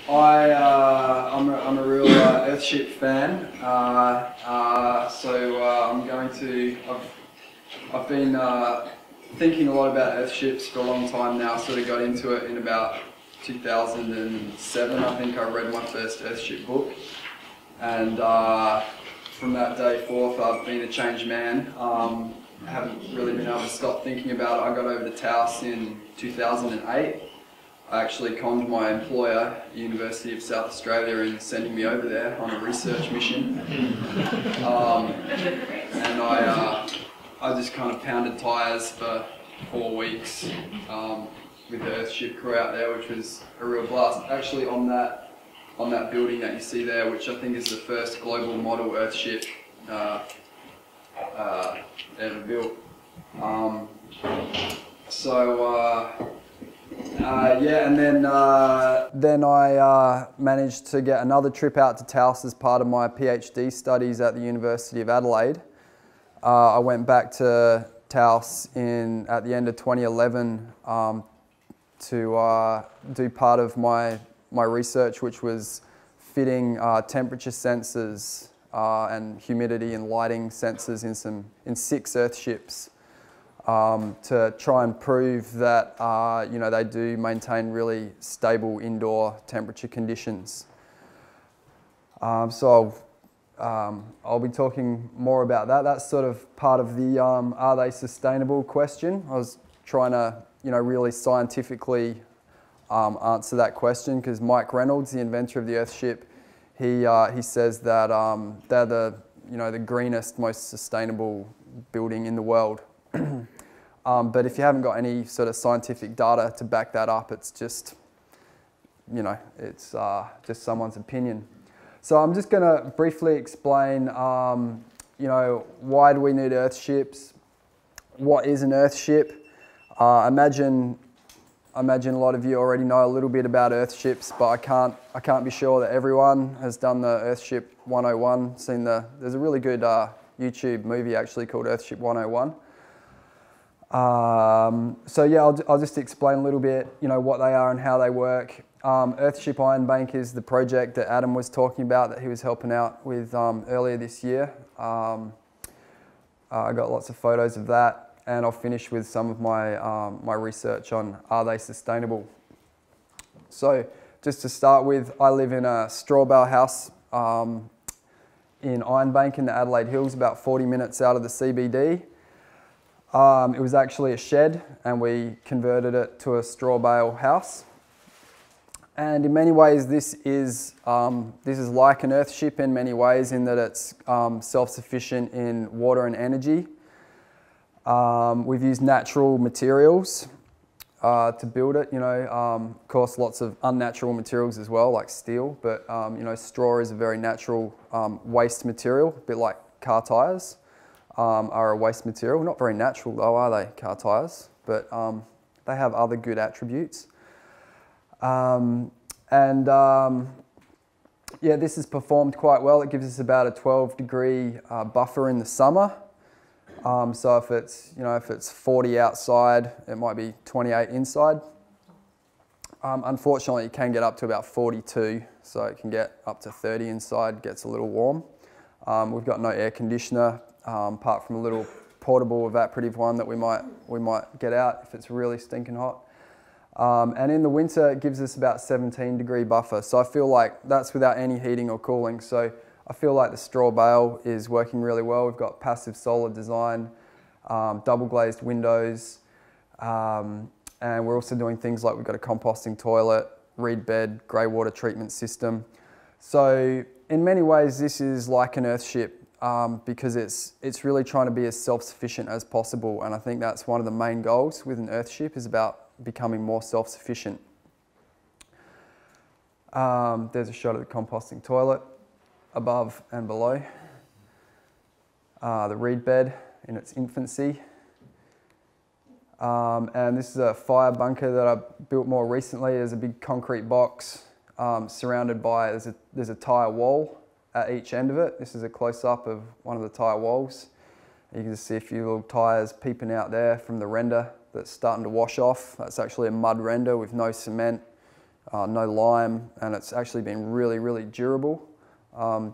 I'm a real Earthship fan. I've been thinking a lot about Earthships for a long time now. I sort of got into it in about 2007. I think I read my first Earthship book, and from that day forth, I've been a changed man. I haven't really been able to stop thinking about it. I got over to Taos in 2008. I actually conned my employer, University of South Australia, in sending me over there on a research mission. And I just kind of pounded tyres for 4 weeks with the Earthship crew out there, which was a real blast. Actually, on that building that you see there, which I think is the first global model Earthship ever built. Yeah, and then I managed to get another trip out to Taos as part of my PhD studies at the University of Adelaide. I went back to Taos at the end of 2011 to do part of my research, which was fitting temperature sensors and humidity and lighting sensors in 6 Earthships. To try and prove that they do maintain really stable indoor temperature conditions. So I'll be talking more about that. That's sort of part of the are they sustainable question. I was trying to really scientifically answer that question, because Mike Reynolds, the inventor of the Earthship, he says that they're the greenest, most sustainable building in the world. But if you haven't got any sort of scientific data to back that up, it's just, it's just someone's opinion. So I'm just going to briefly explain, why do we need Earthships? What is an Earthship? I imagine a lot of you already know a little bit about Earthships, but I can't be sure that everyone has done the Earthship 101. There's a really good YouTube movie actually called Earthship 101. So yeah, I'll just explain a little bit, what they are and how they work. Earthship Ironbank is the project that Adam was talking about, that he was helping out with earlier this year. I got lots of photos of that, and I'll finish with some of my research on are they sustainable. So just to start with, I live in a straw bale house in Ironbank in the Adelaide Hills, about 40 minutes out of the CBD. It was actually a shed, and we converted it to a straw bale house. And in many ways, this is like an Earthship in many ways, in that it's self-sufficient in water and energy. We've used natural materials to build it. Of course, lots of unnatural materials as well, like steel. But straw is a very natural waste material, a bit like car tyres. Are a waste material. Not very natural though, are they, car tyres? But they have other good attributes. Yeah, this has performed quite well. It gives us about a 12-degree buffer in the summer. So if it's 40 outside, it might be 28 inside. Unfortunately, it can get up to about 42, so it can get up to 30 inside. Gets a little warm. We've got no air conditioner. Apart from a little portable evaporative one that we might get out if it's really stinking hot. And in the winter, it gives us about 17-degree buffer. So I feel like that's without any heating or cooling. So I feel like the straw bale is working really well. We've got passive solar design, double glazed windows, and we're also doing things like we've got a composting toilet, reed bed, grey water treatment system. So in many ways, this is like an Earthship. Because it's really trying to be as self-sufficient as possible, and I think that's one of the main goals with an Earthship, is about becoming more self-sufficient. There's a shot of the composting toilet above and below. The reed bed in its infancy. And this is a fire bunker that I built more recently. There's a big concrete box surrounded by, there's a tyre wall at each end of it. This is a close-up of one of the tyre walls. You can just see a few little tyres peeping out there from the render that's starting to wash off. That's actually a mud render with no cement, no lime, and it's actually been really, really durable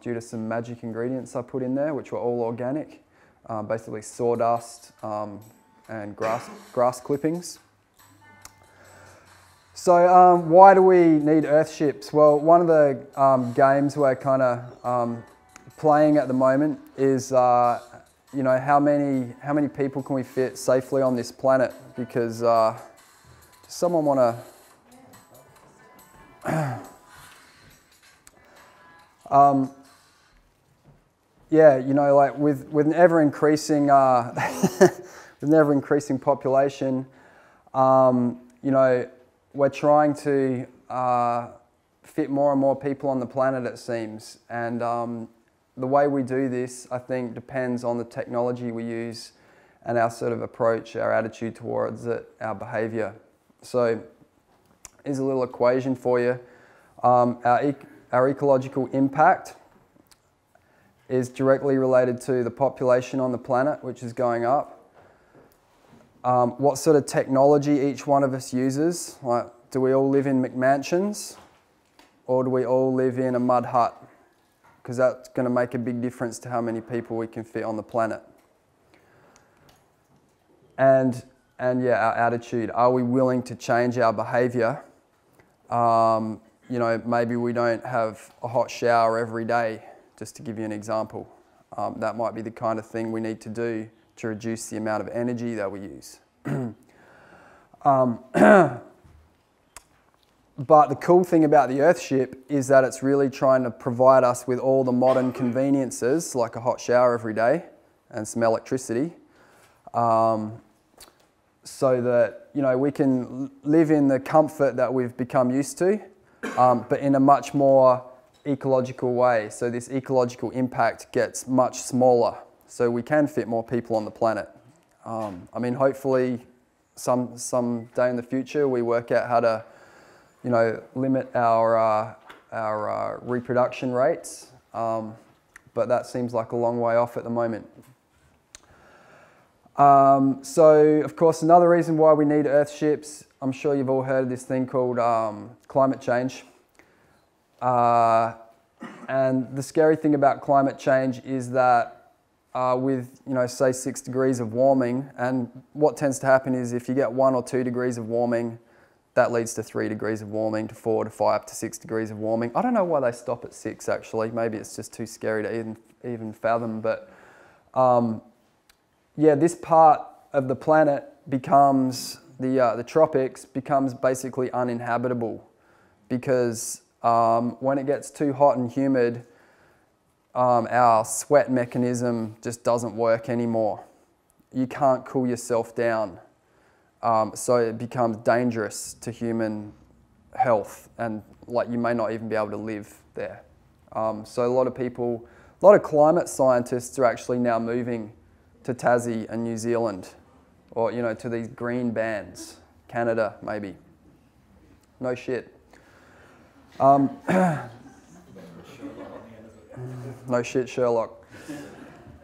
due to some magic ingredients I put in there, which were all organic, basically sawdust and grass clippings. So why do we need Earthships? Well, one of the games we're kind of playing at the moment is, you know, how many people can we fit safely on this planet? Because does someone want to? Yeah, you know, like with an ever increasing with an ever increasing population, you know, we're trying to fit more and more people on the planet, it seems, and the way we do this, I think, depends on the technology we use and our sort of approach, our attitude towards it, our behaviour. So here's a little equation for you. Our ecological impact is directly related to the population on the planet, which is going up. What sort of technology each one of us uses. Like, do we all live in McMansions, or do we all live in a mud hut? Because that's going to make a big difference to how many people we can fit on the planet. And yeah, our attitude. Are we willing to change our behaviour? You know, maybe we don't have a hot shower every day, just to give you an example. That might be the kind of thing we need to do to reduce the amount of energy that we use. But the cool thing about the Earthship is that it's really trying to provide us with all the modern conveniences, like a hot shower every day and some electricity, so that, you know, we can live in the comfort that we've become used to, but in a much more ecological way. So this ecological impact gets much smaller, so we can fit more people on the planet. I mean, hopefully some day in the future we work out how to, you know, limit our reproduction rates, but that seems like a long way off at the moment. So, of course, another reason why we need Earthships, I'm sure you've all heard of this thing called climate change. And the scary thing about climate change is that with, you know, say 6 degrees of warming, and what tends to happen is if you get 1 or 2 degrees of warming, that leads to 3 degrees of warming, to 4 to 5 to 6 degrees of warming. I don't know why they stop at 6 actually. Maybe it's just too scary to even fathom. But yeah, this part of the planet becomes, the tropics becomes basically uninhabitable, because when it gets too hot and humid, our sweat mechanism just doesn't work anymore. You can't cool yourself down. So it becomes dangerous to human health, and like you may not even be able to live there. So a lot of climate scientists are actually now moving to Tassie and New Zealand, or, you know, to these green bands, Canada maybe. No shit. No shit, Sherlock.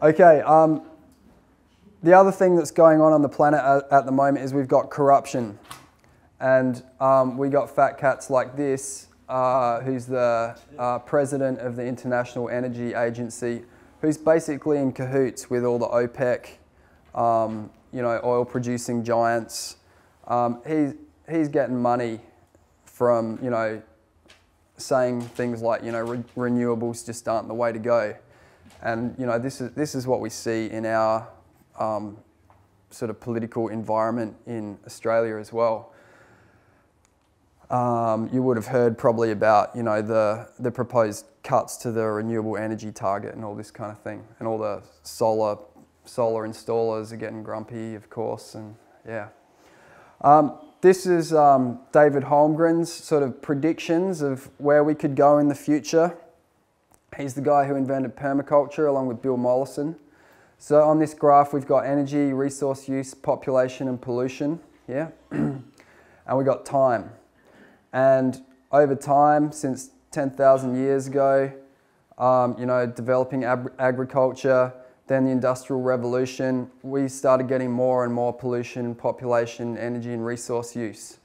Okay. The other thing that's going on the planet at the moment is we've got corruption, and we got fat cats like this, who's the president of the International Energy Agency, who's basically in cahoots with all the OPEC, you know, oil-producing giants. He's getting money from, you know, saying things like, you know, renewables just aren't the way to go, and, you know, this is what we see in our sort of political environment in Australia as well. You would have heard probably about, you know, the proposed cuts to the renewable energy target and all this kind of thing, and all the solar installers are getting grumpy, of course, and yeah. This is David Holmgren's sort of predictions of where we could go in the future. He's the guy who invented permaculture along with Bill Mollison. So on this graph, we've got energy, resource use, population and pollution, yeah? And we've got time. And over time, since 10,000 years ago, you know, developing agriculture, then the Industrial Revolution, we started getting more and more pollution, population, energy and resource use.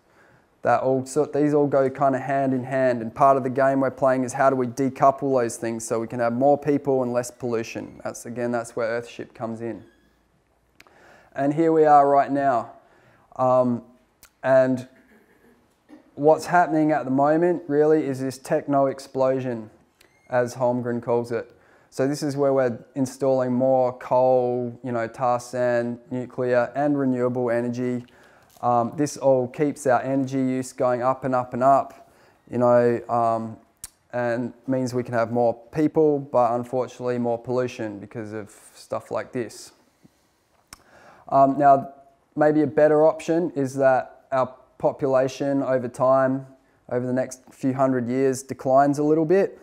These all go kind of hand in hand, and part of the game we're playing is how do we decouple those things so we can have more people and less pollution. That's where Earthship comes in. And here we are right now. And what's happening at the moment really is this techno explosion, as Holmgren calls it. So this is where we're installing more coal, tar sand, nuclear and renewable energy. This all keeps our energy use going up and up and up, and means we can have more people, but unfortunately more pollution because of stuff like this. Now, maybe a better option is that our population over time, over the next few hundred years, declines a little bit.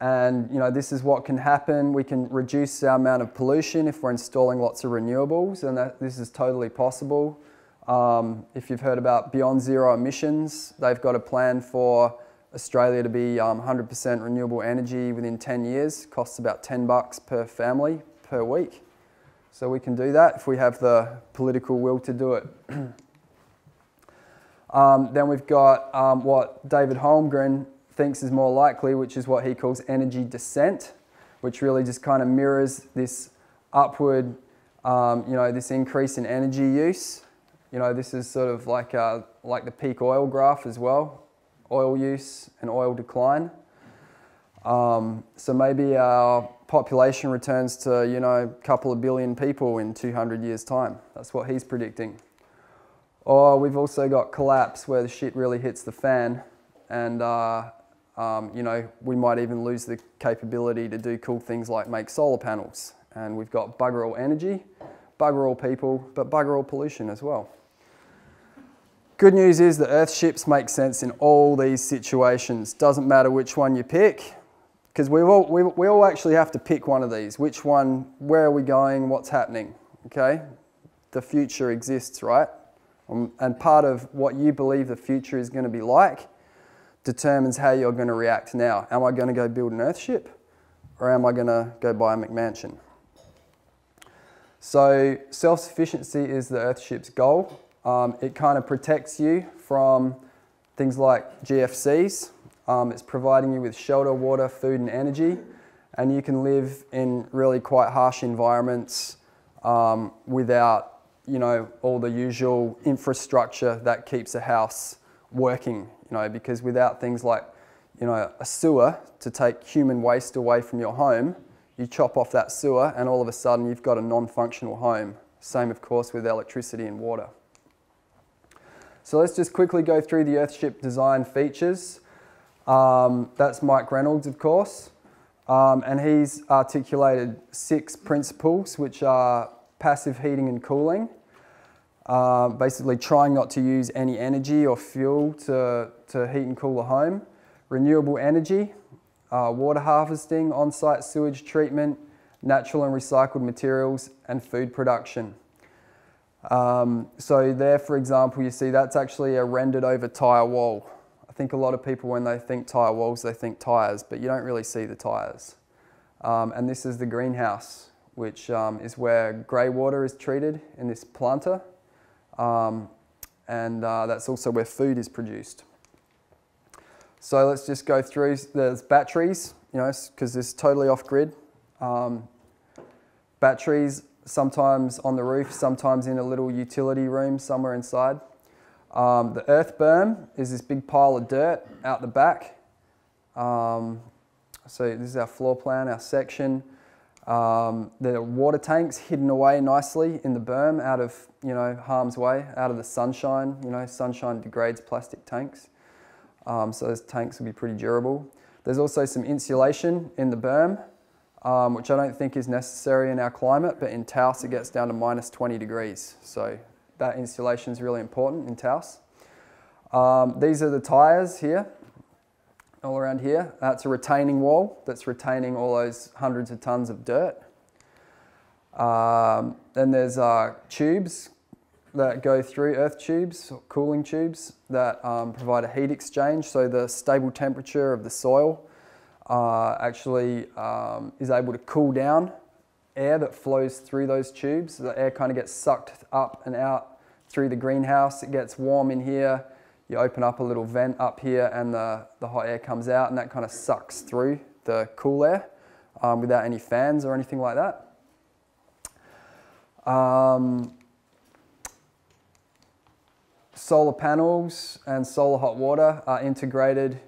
And this is what can happen. We can reduce our amount of pollution if we're installing lots of renewables, and this is totally possible. If you've heard about Beyond Zero Emissions, they've got a plan for Australia to be 100% renewable energy within 10 years. Costs about $10 per family per week. So we can do that if we have the political will to do it. Then we've got what David Holmgren thinks is more likely, which is what he calls energy descent, which really just kind of mirrors this upward, this increase in energy use. This is sort of like the peak oil graph as well, oil use and oil decline. So maybe our population returns to, a couple of billion people in 200 years' time. That's what he's predicting. Or we've also got collapse, where the shit really hits the fan, and we might even lose the capability to do cool things like make solar panels. And we've got bugger all energy, bugger all people, but bugger all pollution as well. Good news is that Earthships make sense in all these situations. Doesn't matter which one you pick, because we all actually have to pick one of these. Which one, where are we going, what's happening, okay? The future exists, right? And part of what you believe the future is going to be like determines how you're going to react now. Am I going to go build an Earthship, or am I going to go buy a McMansion? So self-sufficiency is the Earthship's goal. It kind of protects you from things like GFCs. It's providing you with shelter, water, food and energy, and you can live in really quite harsh environments without all the usual infrastructure that keeps a house working. Because without things like, a sewer to take human waste away from your home, you chop off that sewer and all of a sudden you've got a non-functional home. Same, of course, with electricity and water. So let's just quickly go through the Earthship design features. That's Mike Reynolds, of course, and he's articulated 6 principles, which are passive heating and cooling. Basically trying not to use any energy or fuel to heat and cool a home. Renewable energy, water harvesting, on-site sewage treatment, natural and recycled materials, and food production. So there, for example, you see that's actually a rendered over tyre wall. I think a lot of people, when they think tyre walls, they think tyres, but you don't really see the tyres. And this is the greenhouse, which is where grey water is treated in this planter. And that's also where food is produced. So let's just go through. There's batteries, because it's totally off-grid. Batteries, sometimes on the roof, sometimes in a little utility room somewhere inside. The earth berm is this big pile of dirt out the back. So this is our floor plan, our section. The water tanks hidden away nicely in the berm, out of harm's way, out of the sunshine. Sunshine degrades plastic tanks, so those tanks will be pretty durable. There's also some insulation in the berm, which I don't think is necessary in our climate, but in Taos it gets down to minus 20 degrees, so that insulation is really important in Taos. These are the tyres here. All around here. That's a retaining wall that's retaining all those hundreds of tons of dirt. Then there's tubes that go through, earth tubes, or cooling tubes, that provide a heat exchange. So the stable temperature of the soil actually is able to cool down air that flows through those tubes. The air kind of gets sucked up and out through the greenhouse. It gets warm in here. You open up a little vent up here and the hot air comes out, and that kind of sucks through the cool air without any fans or anything like that. Solar panels and solar hot water are integrated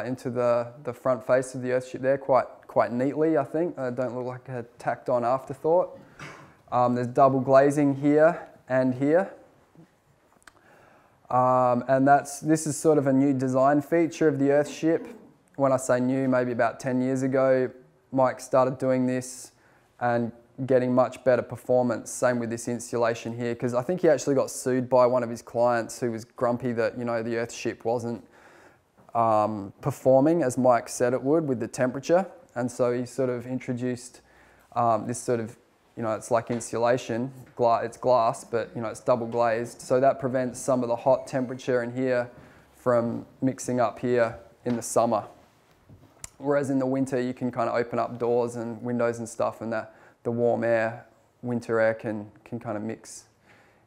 into the front face of the Earthship there quite neatly, I think. They don't look like a tacked on afterthought. There's double glazing here and here. And this is sort of a new design feature of the Earthship. When I say new, maybe about 10 years ago, Mike started doing this and getting much better performance. Same with this insulation here, because I think he actually got sued by one of his clients who was grumpy that, you know, the Earthship wasn't performing as Mike said it would with the temperature. And so he sort of introduced this sort of, you know, it's like insulation, it's glass, but, you know, it's double glazed. So that prevents some of the hot temperature in here from mixing up here in the summer. Whereas in the winter, you can kind of open up doors and windows and stuff, and the warm air, winter air can kind of mix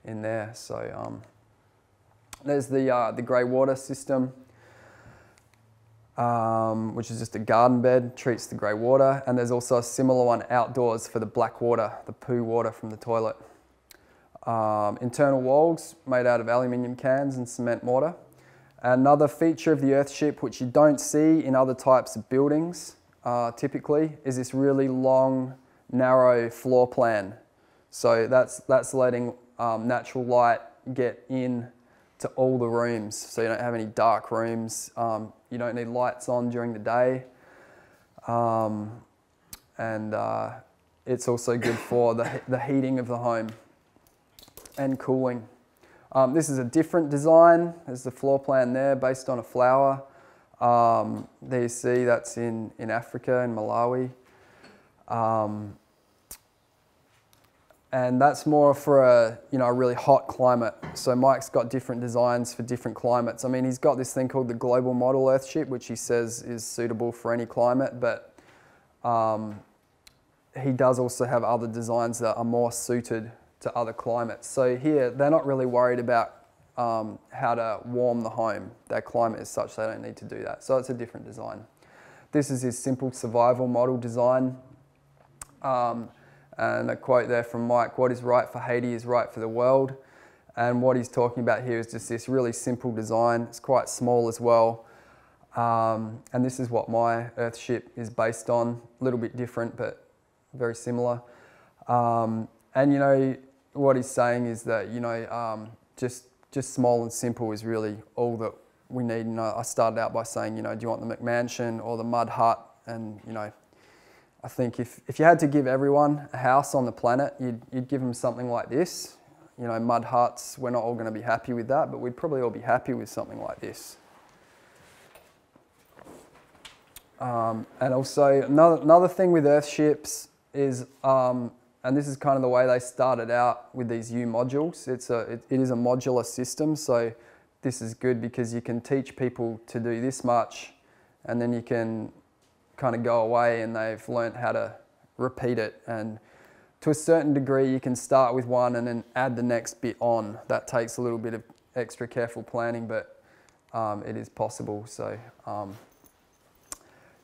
in there. So there's the grey water system, which is just a garden bed, treats the grey water. And there's also a similar one outdoors for the black water, the poo water from the toilet. Internal walls made out of aluminium cans and cement mortar. Another feature of the Earthship, which you don't see in other types of buildings typically, is this really long, narrow floor plan. So that's letting natural light get in to all the rooms. So you don't have any dark rooms. You don't need lights on during the day. And it's also good for the heating of the home and cooling. This is a different design. There's the floor plan there based on a flower. There you see that's in Africa, in Malawi. And that's more for a really hot climate. So Mike's got different designs for different climates. I mean, he's got this thing called the Global Model Earthship, which he says is suitable for any climate, but he does also have other designs that are more suited to other climates. So here, they're not really worried about how to warm the home. Their climate is such they don't need to do that. So it's a different design. This is his simple survival model design. And a quote there from Mike, "What is right for Haiti is right for the world." And what he's talking about here is just this really simple design. It's quite small as well. And this is what my Earthship is based on. A little bit different, but very similar. And you know, what he's saying is that, you know, just small and simple is really all that we need. And I started out by saying, you know, do you want the McMansion or the mud hut? And, you know, I think if you had to give everyone a house on the planet, you'd give them something like this. You know, mud huts, we're not all going to be happy with that, but we'd probably all be happy with something like this. And also, another thing with Earthships is, and this is kind of the way they started out with these U modules. It is a modular system, so this is good because you can teach people to do this much, and then you can kind of go away and they've learned how to repeat it. And to a certain degree, you can start with one and then add the next bit on. That takes a little bit of extra careful planning, but it is possible. So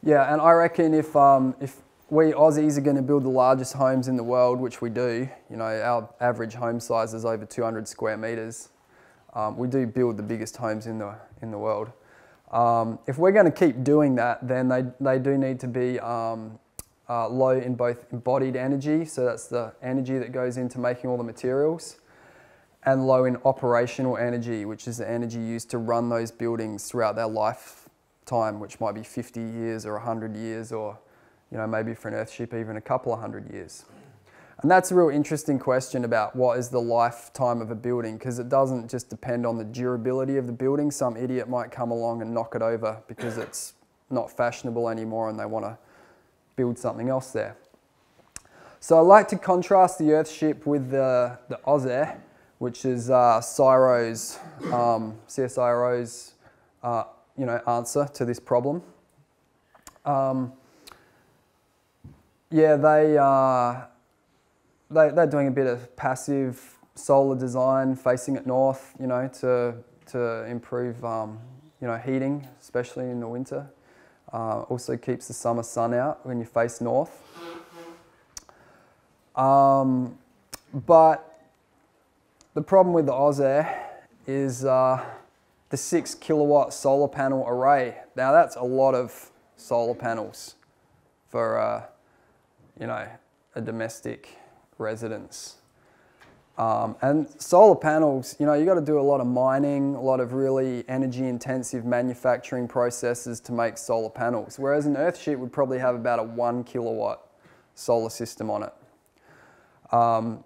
yeah, and I reckon if we Aussies are going to build the largest homes in the world, which we do, you know, our average home size is over 200 square meters. We do build the biggest homes in the world. If we're going to keep doing that, then they do need to be low in both embodied energy, so that's the energy that goes into making all the materials, and low in operational energy, which is the energy used to run those buildings throughout their lifetime, which might be 50 years or 100 years, or, you know, maybe for an Earthship even a couple of 100 years. And that's a real interesting question about what is the lifetime of a building, because it doesn't just depend on the durability of the building. Some idiot might come along and knock it over because it's not fashionable anymore and they want to build something else there. So I like to contrast the Earthship with the Ausair, which is CSIRO's you know, answer to this problem. Yeah, they're doing a bit of passive solar design facing it north, you know, to improve, you know, heating, especially in the winter. Also keeps the summer sun out when you face north. But the problem with the Ausair is the 6 kilowatt solar panel array. Now that's a lot of solar panels for, you know, a domestic residence. And solar panels, you know, you got to do a lot of mining, a lot of really energy intensive manufacturing processes to make solar panels. Whereas an Earthship would probably have about a 1 kilowatt solar system on it. And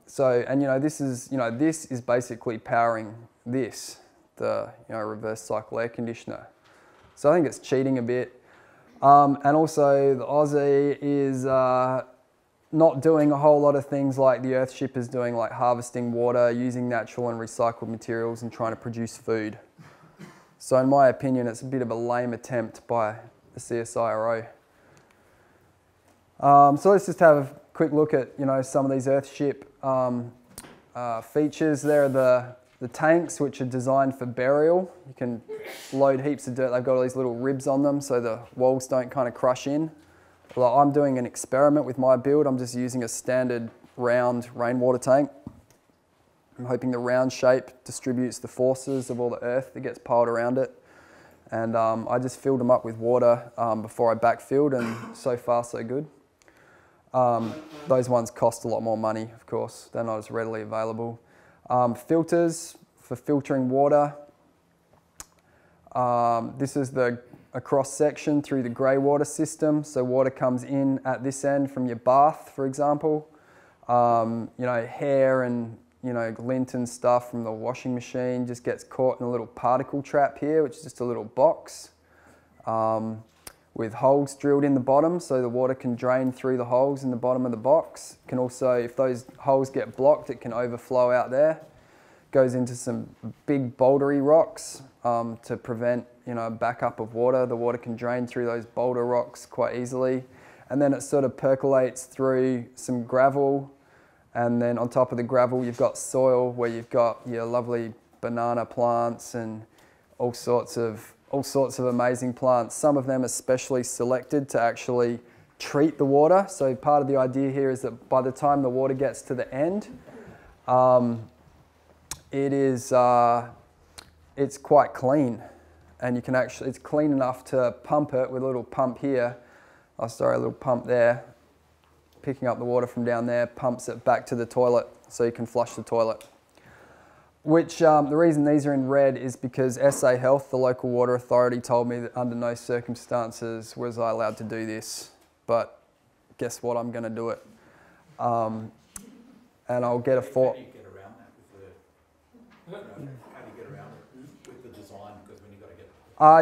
you know, this is basically powering this, the, you know, reverse cycle air conditioner. So I think it's cheating a bit. And also the Aussie is not doing a whole lot of things like the Earthship is doing, like harvesting water, using natural and recycled materials and trying to produce food. So in my opinion, it's a bit of a lame attempt by the CSIRO. So let's just have a quick look at, you know, some of these Earthship features. There are the tanks, which are designed for burial. You can load heaps of dirt. They've got all these little ribs on them so the walls don't kind of crush in. Well, I'm doing an experiment with my build. I'm just using a standard round rainwater tank. I'm hoping the round shape distributes the forces of all the earth that gets piled around it. And I just filled them up with water before I backfilled, and so far so good. Those ones cost a lot more money, of course. They're not as readily available. Filters for filtering water. This is a cross section through the grey water system. So water comes in at this end from your bath, for example. You know, hair and, you know, lint and stuff from the washing machine just gets caught in a little particle trap here, which is just a little box with holes drilled in the bottom so the water can drain through the holes in the bottom of the box. Can also, if those holes get blocked, it can overflow out there. Goes into some big bouldery rocks to prevent, you know, backup of water. The water can drain through those boulder rocks quite easily. And then it sort of percolates through some gravel. And then on top of the gravel, you've got soil where you've got your lovely banana plants and all sorts of amazing plants. Some of them are specially selected to actually treat the water. So part of the idea here is that by the time the water gets to the end, it's quite clean, and you can actually, it's clean enough to pump it with a little pump here. Oh, sorry, a little pump there, picking up the water from down there, pumps it back to the toilet so you can flush the toilet. Which, the reason these are in red is because SA Health, the local water authority, told me that under no circumstances was I allowed to do this. But guess what, I'm going to do it. And I'll get a How do you get around that with the design? Because when you got to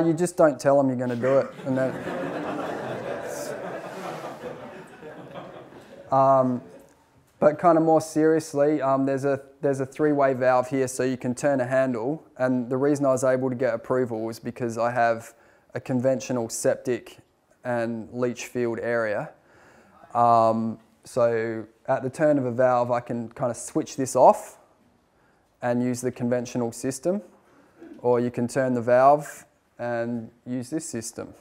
get you just don't tell them you're going to do it, and then. But kind of more seriously, there's a three-way valve here, so you can turn a handle. And the reason I was able to get approval was because I have a conventional septic and leach field area. So at the turn of a valve, I can kind of switch this off and use the conventional system, or you can turn the valve and use this system.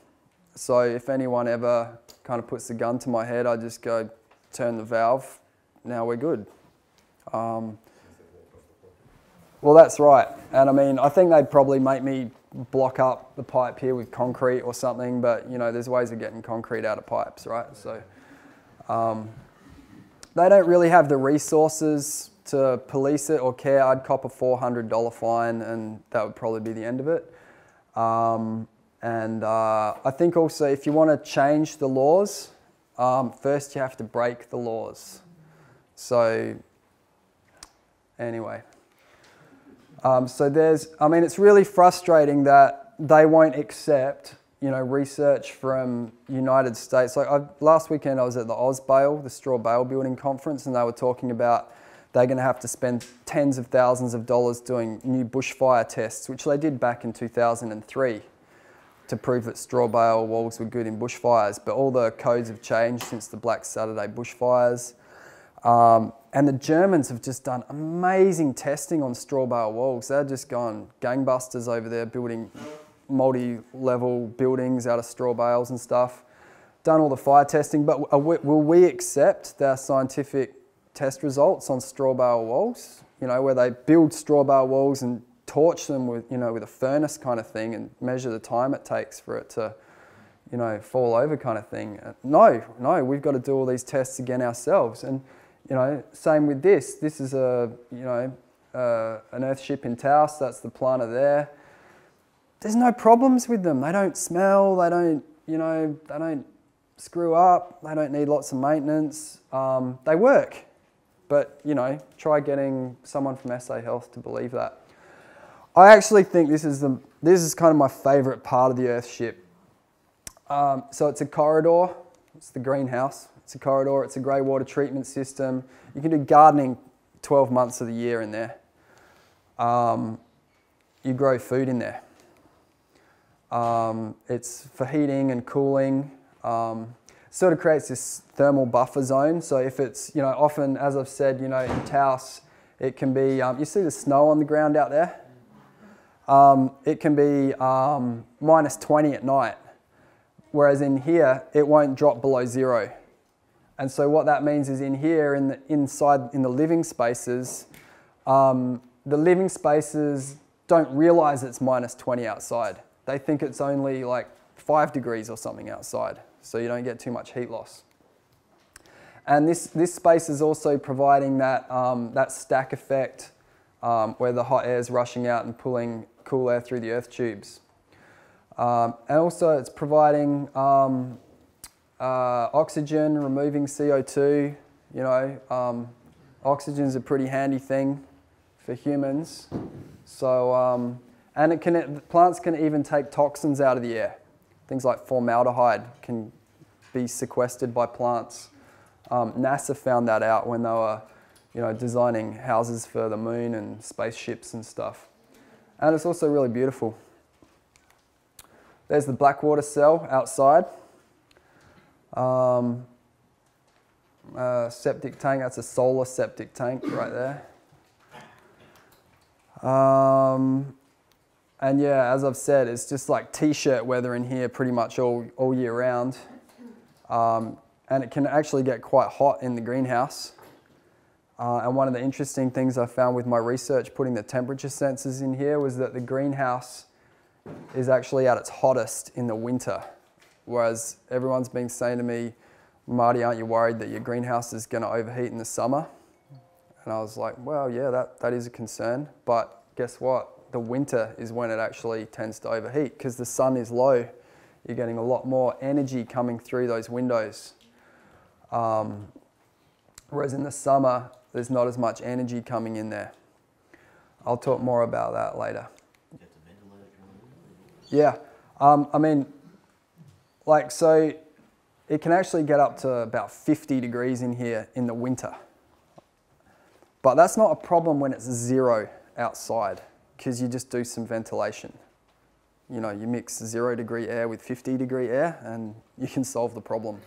So if anyone ever kind of puts the gun to my head, I just go turn the valve. Now we're good. Well, that's right. And I mean, I think they'd probably make me block up the pipe here with concrete or something, but you know, there's ways of getting concrete out of pipes, right? So they don't really have the resources to police it or care. I'd cop a $400 fine and that would probably be the end of it. I think also if you want to change the laws, first you have to break the laws. So anyway, it's really frustrating that they won't accept, you know, research from United States. Like last weekend I was at the AusBale, the Straw Bale Building Conference, and they were talking about they're going to have to spend tens of thousands of dollars doing new bushfire tests, which they did back in 2003 to prove that straw bale walls were good in bushfires. But all the codes have changed since the Black Saturday bushfires. And the Germans have just done amazing testing on straw bale walls. They're just gone gangbusters over there, building multi-level buildings out of straw bales and stuff. Done all the fire testing, but will we accept their scientific test results on straw bale walls? You know, where they build straw bale walls and torch them with, you know, with a furnace kind of thing and measure the time it takes for it to, you know, fall over kind of thing. No, we've got to do all these tests again ourselves. And, you know, same with this. This is a, you know, an Earthship in Taos. That's the planter there. There's no problems with them. They don't smell. They don't, you know, they don't screw up. They don't need lots of maintenance. They work. But, you know, try getting someone from SA Health to believe that. I actually think this is kind of my favourite part of the Earthship. So it's a corridor. It's the greenhouse. It's a corridor. It's a grey water treatment system. You can do gardening 12 months of the year in there. You grow food in there. It's for heating and cooling. Sort of creates this thermal buffer zone. So if it's, you know, often, as I've said, you know, in Taos, it can be, you see the snow on the ground out there? It can be minus 20 at night. Whereas in here, it won't drop below 0. And so what that means is in here, inside the living spaces, the living spaces don't realize it's minus 20 outside. They think it's only like 5 degrees or something outside, so you don't get too much heat loss. And this space is also providing that, that stack effect where the hot air is rushing out and pulling cool air through the earth tubes. And also it's providing oxygen, removing CO2. You know, oxygen's a pretty handy thing for humans. So, and plants can even take toxins out of the air. Things like formaldehyde can be sequestered by plants. NASA found that out when they were, you know, designing houses for the moon and spaceships and stuff. And it's also really beautiful. There's the Blackwater cell outside. Septic tank, that's a solar septic tank right there. And yeah, as I've said, it's just like t-shirt weather in here pretty much all year round. And it can actually get quite hot in the greenhouse. And one of the interesting things I found with my research putting the temperature sensors in here was that the greenhouse is actually at its hottest in the winter. Whereas everyone's been saying to me, Marty, aren't you worried that your greenhouse is going to overheat in the summer? And I was like, well, yeah, that is a concern. But guess what? The winter is when it actually tends to overheat because the sun is low. You're getting a lot more energy coming through those windows. Whereas in the summer, there's not as much energy coming in there. I'll talk more about that later. Yeah, I mean, like, so it can actually get up to about 50 degrees in here in the winter. But that's not a problem when it's 0 outside, because you just do some ventilation. You know, you mix 0-degree air with 50-degree air and you can solve the problem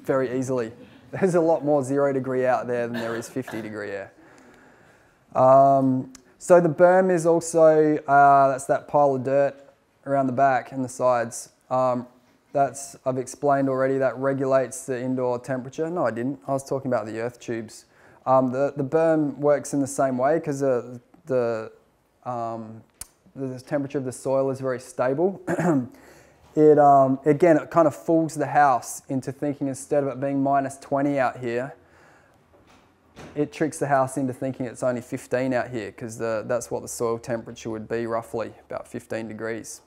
very easily. There's a lot more 0-degree out there than there is 50-degree air. So the berm is also, that's that pile of dirt around the back and the sides. That's, I've explained already, that regulates the indoor temperature. No, I didn't. I was talking about the earth tubes. The berm works in the same way because the temperature of the soil is very stable. Again, it kind of fools the house into thinking instead of it being minus 20 out here, it tricks the house into thinking it's only 15 out here because that's what the soil temperature would be roughly, about 15 degrees.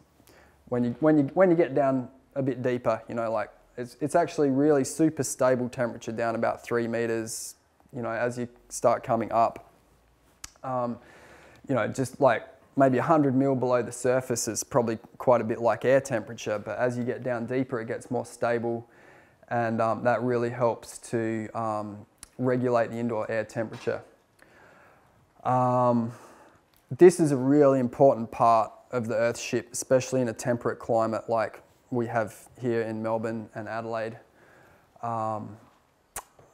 When you get down a bit deeper, you know, like it's actually really super stable temperature down about 3 meters, you know, as you start coming up. You know, just like maybe 100 mil below the surface is probably quite a bit like air temperature, but as you get down deeper, it gets more stable, and that really helps to regulate the indoor air temperature. This is a really important part of the Earthship, especially in a temperate climate like we have here in Melbourne and Adelaide.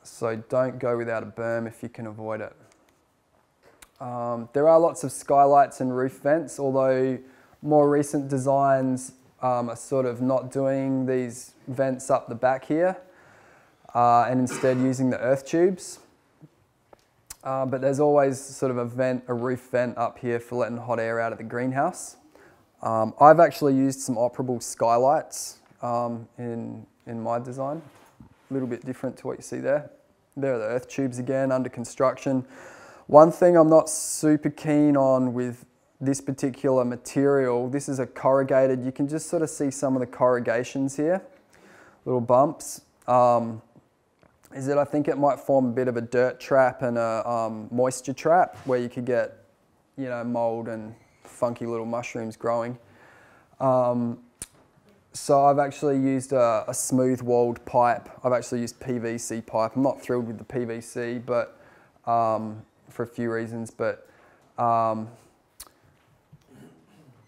So don't go without a berm if you can avoid it. There are lots of skylights and roof vents, although more recent designs are sort of not doing these vents up the back here and instead using the earth tubes. But there's always sort of a roof vent up here for letting hot air out of the greenhouse. I've actually used some operable skylights in my design. A little bit different to what you see there. There are the earth tubes again under construction. One thing I'm not super keen on with this particular material, this is a corrugated, you can just sort of see some of the corrugations here, little bumps, is that I think it might form a bit of a dirt trap and a moisture trap where you could get, you know, mold and funky little mushrooms growing. So I've actually used a smooth walled pipe. I've actually used PVC pipe. I'm not thrilled with the PVC, but for a few reasons, but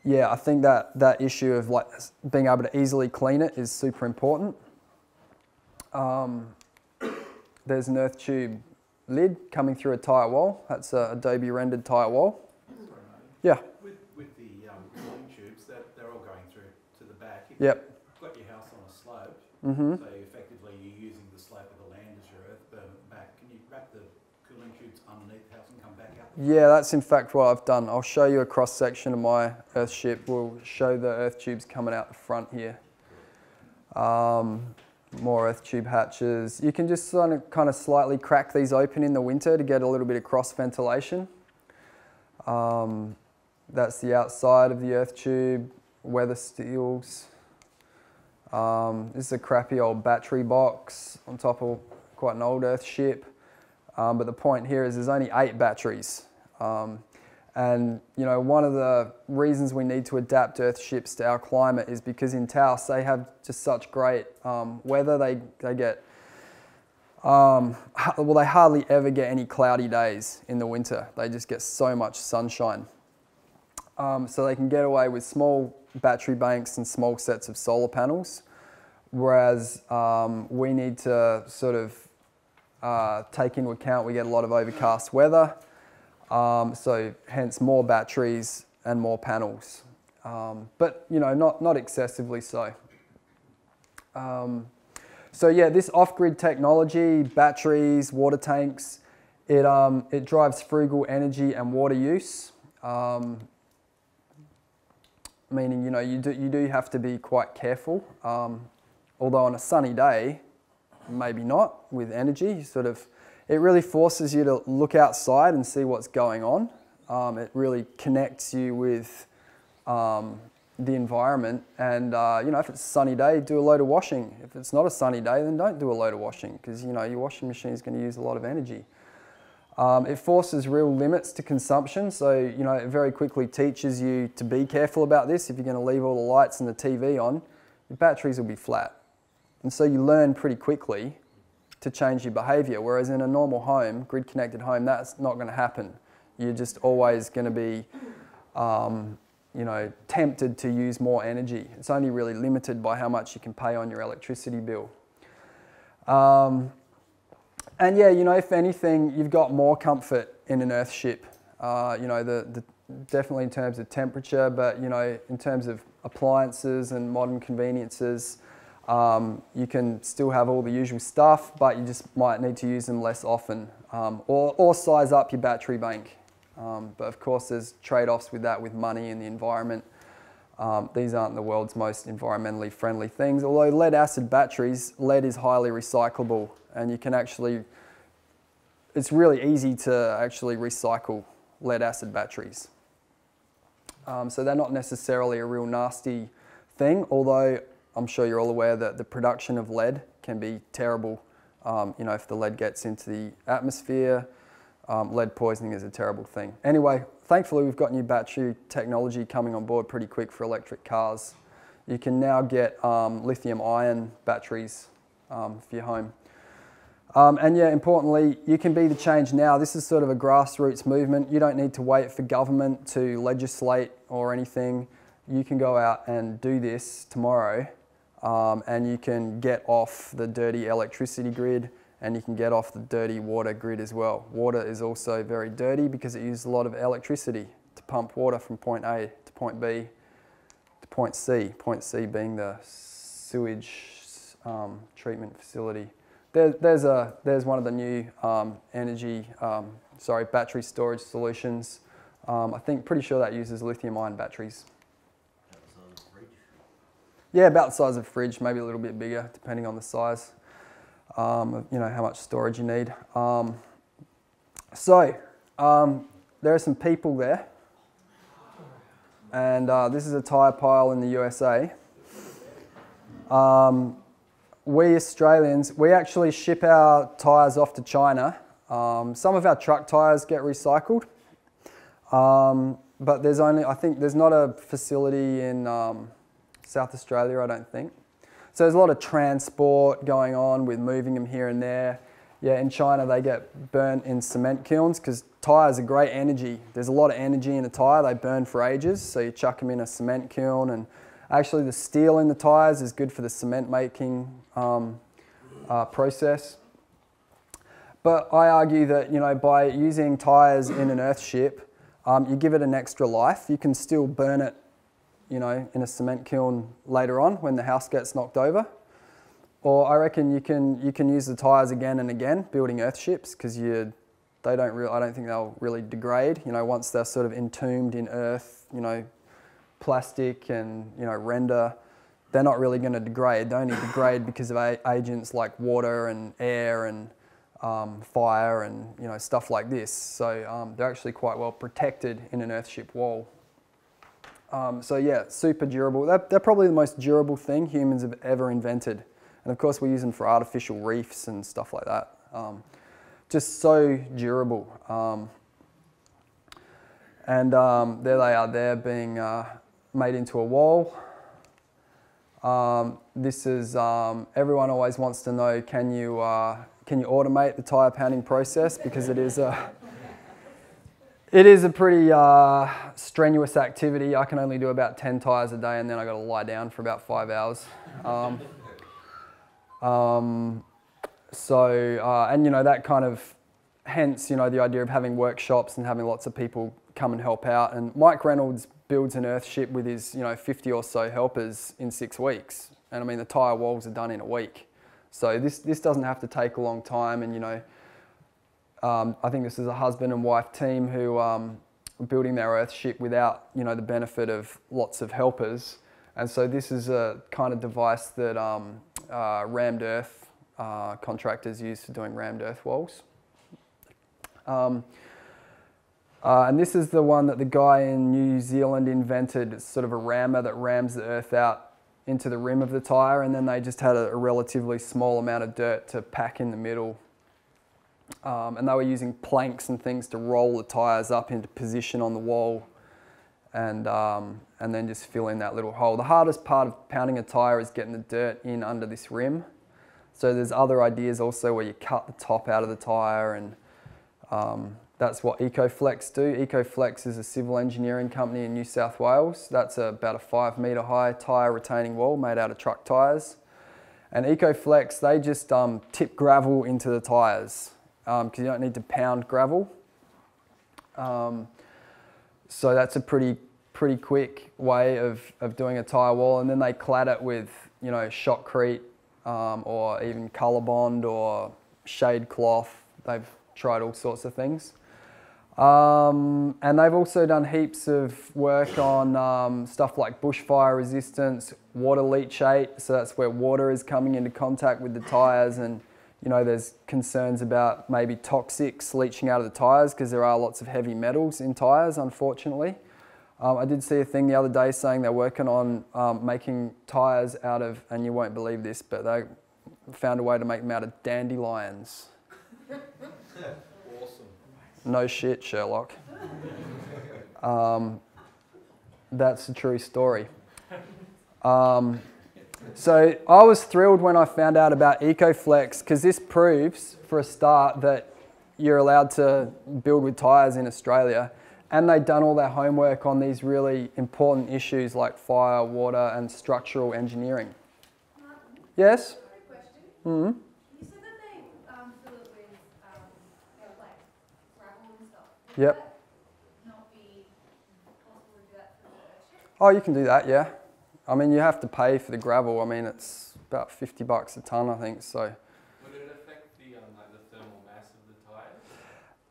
yeah, I think that issue of like being able to easily clean it is super important. There's an earth tube lid coming through a tyre wall. That's a Adobe rendered tyre wall. Yeah. With the cooling tubes, they're all going through to the back. If Yep. You've got your house on a slope, so effectively you're using the slope of the land as your earth berm back. Can you wrap the cooling tubes underneath the house and come back out? Yeah, that's in fact what I've done. I'll show you a cross section of my Earthship. We'll show the earth tubes coming out the front here. More earth tube hatches. You can just kind of slightly crack these open in the winter to get a little bit of cross ventilation. That's the outside of the earth tube, weather steels. This is a crappy old battery box on top of quite an old Earthship. But the point here is there's only 8 batteries. And you know, one of the reasons we need to adapt Earthships to our climate is because in Taos they have just such great weather. They get, well, they hardly ever get any cloudy days in the winter. They just get so much sunshine. So they can get away with small battery banks and small sets of solar panels, whereas we need to sort of take into account we get a lot of overcast weather. So hence more batteries and more panels, but you know, not excessively so. So yeah, this off-grid technology, batteries, water tanks, it drives frugal energy and water use, meaning, you know, you do have to be quite careful. Although on a sunny day, maybe not with energy, it really forces you to look outside and see what's going on. It really connects you with the environment, and you know, if it's a sunny day, do a load of washing. If it's not a sunny day, then don't do a load of washing, because you know, your washing machine is going to use a lot of energy. It forces real limits to consumption, so you know, it very quickly teaches you to be careful about this. If you're going to leave all the lights and the TV on, your batteries will be flat. And so you learn pretty quickly to change your behaviour, whereas in a normal home, grid-connected home, that's not going to happen. You're just always going to be, you know, tempted to use more energy. It's only really limited by how much you can pay on your electricity bill. And yeah, you know, if anything, you've got more comfort in an Earthship. You know, definitely in terms of temperature, but you know, in terms of appliances and modern conveniences, you can still have all the usual stuff, but you just might need to use them less often, or size up your battery bank. But of course, there's trade-offs with that, with money and the environment. These aren't the world's most environmentally friendly things, although lead-acid batteries, lead is highly recyclable, and you can actually, it's really easy to actually recycle lead-acid batteries. So they're not necessarily a real nasty thing, although I'm sure you're all aware that the production of lead can be terrible. You know, if the lead gets into the atmosphere, lead poisoning is a terrible thing. Anyway, thankfully we've got new battery technology coming on board pretty quick for electric cars. You can now get lithium-ion batteries for your home. And yeah, importantly, you can be the change now. This is sort of a grassroots movement. You don't need to wait for government to legislate or anything. You can go out and do this tomorrow, and you can get off the dirty electricity grid and you can get off the dirty water grid as well. Water is also very dirty because it uses a lot of electricity to pump water from point A to point B to point C being the sewage treatment facility. There's one of the new battery storage solutions. I think, pretty sure that uses lithium-ion batteries. Yeah, about the size of a fridge, maybe a little bit bigger, depending on the size. You know, how much storage you need. There are some people there, and this is a tyre pile in the USA. We Australians, we actually ship our tyres off to China. Some of our truck tyres get recycled, but there's only, I think there's not a facility in South Australia, I don't think. So there's a lot of transport going on with moving them here and there. Yeah, in China they get burnt in cement kilns because tyres are great energy. There's a lot of energy in a tyre, they burn for ages, so you chuck them in a cement kiln, and actually the steel in the tyres is good for the cement making process. But I argue that, you know, by using tyres in an Earthship, you give it an extra life. You can still burn it, you know, in a cement kiln later on when the house gets knocked over. Or I reckon you can use the tyres again and again building Earthships because I don't think they'll really degrade. You know, once they're sort of entombed in earth, you know, plastic and, you know, render, they're not really going to degrade. They only degrade because of agents like water and air and fire and, you know, stuff like this. So they're actually quite well protected in an Earthship wall. So yeah, super durable. They're probably the most durable thing humans have ever invented. And of course we use them for artificial reefs and stuff like that. Just so durable. There they are there being made into a wall. This is, everyone always wants to know, can you automate the tyre pounding process? Because it is a pretty strenuous activity. I can only do about 10 tyres a day and then I got to lie down for about 5 hours. And you know, that kind of, hence, you know, the idea of having workshops and having lots of people come and help out. And Mike Reynolds builds an Earthship with his, you know, 50 or so helpers in 6 weeks. And I mean, the tyre walls are done in a week. So this doesn't have to take a long time. And, you know, I think this is a husband and wife team who are building their Earthship without, you know, the benefit of lots of helpers. And so this is a kind of device that rammed earth contractors use for doing rammed earth walls. And this is the one that the guy in New Zealand invented. It's sort of a rammer that rams the earth out into the rim of the tyre, and then they just had a relatively small amount of dirt to pack in the middle. And they were using planks and things to roll the tyres up into position on the wall and then just fill in that little hole. The hardest part of pounding a tyre is getting the dirt in under this rim. So there's other ideas also where you cut the top out of the tyre, and that's what EcoFlex do. EcoFlex is a civil engineering company in New South Wales. That's about a 5 metre high tyre retaining wall made out of truck tyres. And EcoFlex, they just tip gravel into the tyres because you don't need to pound gravel. So that's a pretty quick way of doing a tyre wall, and then they clad it with, you know, shotcrete or even Colorbond or shade cloth. They've tried all sorts of things. And they've also done heaps of work on stuff like bushfire resistance, water leachate, so that's where water is coming into contact with the tyres, and, you know, there's concerns about maybe toxics leaching out of the tyres because there are lots of heavy metals in tyres, unfortunately. I did see a thing the other day saying they're working on making tyres out of, and you won't believe this, but they found a way to make them out of dandelions. Awesome. No shit, Sherlock. That's a true story. So I was thrilled when I found out about EcoFlex because this proves, for a start, that you're allowed to build with tyres in Australia. And they'd done all their homework on these really important issues like fire, water, and structural engineering. Martin, Yes? I have a question. Mm-hmm. You said that they Yep. Not be possible to do that through the Earthship? Oh, you can do that, yeah. I mean, you have to pay for the gravel. I mean, it's about $50 a tonne, I think, so. Would it affect the, like the thermal mass of the tyres?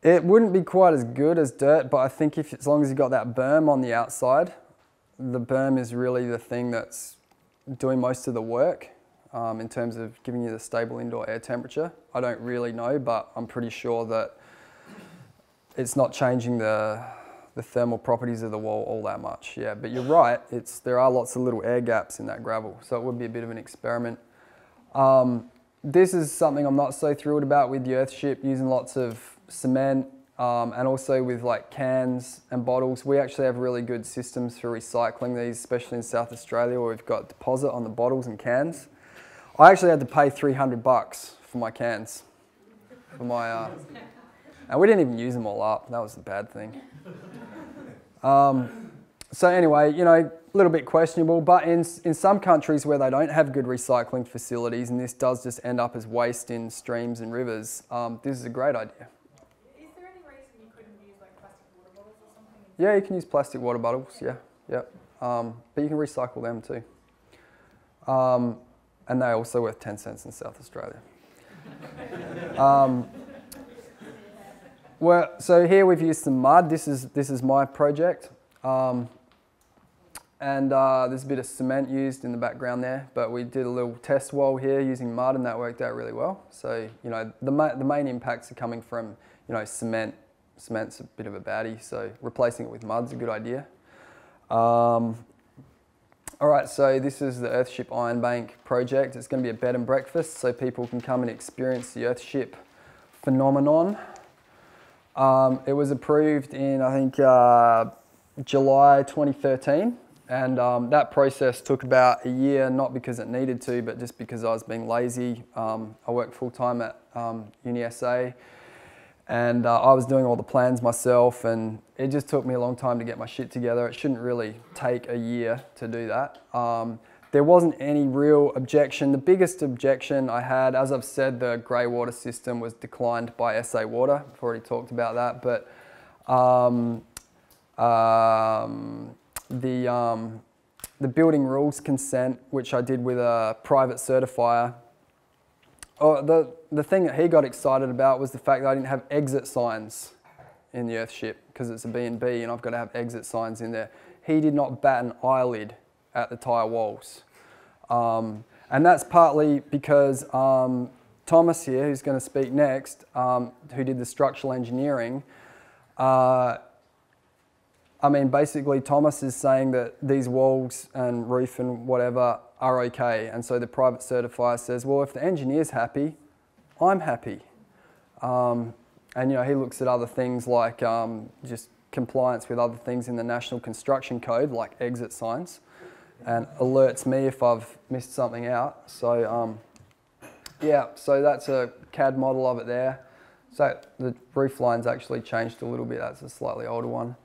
It wouldn't be quite as good as dirt, but I think as long as you've got that berm on the outside, the berm is really the thing that's doing most of the work in terms of giving you the stable indoor air temperature. I don't really know, but I'm pretty sure that it's not changing the thermal properties of the wall all that much. Yeah, but you're right, there are lots of little air gaps in that gravel, so it would be a bit of an experiment. This is something I'm not so thrilled about with the Earthship, using lots of cement and also with like cans and bottles. We actually have really good systems for recycling these, especially in South Australia where we've got deposit on the bottles and cans. I actually had to pay $300 for my cans, for my, and we didn't even use them all up. That was the bad thing. So anyway, you know, a little bit questionable, but in some countries where they don't have good recycling facilities, and this does just end up as waste in streams and rivers, this is a great idea. Is there any reason you couldn't use like plastic water bottles or something? Yeah, you can use plastic water bottles, yeah. But you can recycle them too. And they're also worth 10 cents in South Australia. Well, so here we've used some mud. This is my project. And there's a bit of cement used in the background there, but we did a little test wall here using mud and that worked out really well. So, you know, the main impacts are coming from, you know, cement. Cement's a bit of a baddie, so replacing it with mud's a good idea. All right, so this is the Earthship Ironbank project. It's going to be a bed and breakfast, so people can come and experience the Earthship phenomenon. It was approved in, I think, July 2013, and that process took about a year, not because it needed to, but just because I was being lazy. I work full-time at UniSA, and I was doing all the plans myself, and it just took me a long time to get my shit together. It shouldn't really take a year to do that. There wasn't any real objection. The biggest objection I had, as I've said, the grey water system was declined by SA Water. I've already talked about that, but the building rules consent, which I did with a private certifier, the thing that he got excited about was the fact that I didn't have exit signs in the Earthship because it's a B&B and I've got to have exit signs in there. He did not bat an eyelid at the tyre walls. And that's partly because Thomas here, who's going to speak next, who did the structural engineering, I mean, basically Thomas is saying that these walls and roof and whatever are okay. And so the private certifier says, well, if the engineer's happy, I'm happy. And, you know, he looks at other things like just compliance with other things in the National Construction Code, like exit signs, and alerts me if I've missed something out. So, yeah, so that's a CAD model of it there. So the roof line's actually changed a little bit. That's a slightly older one.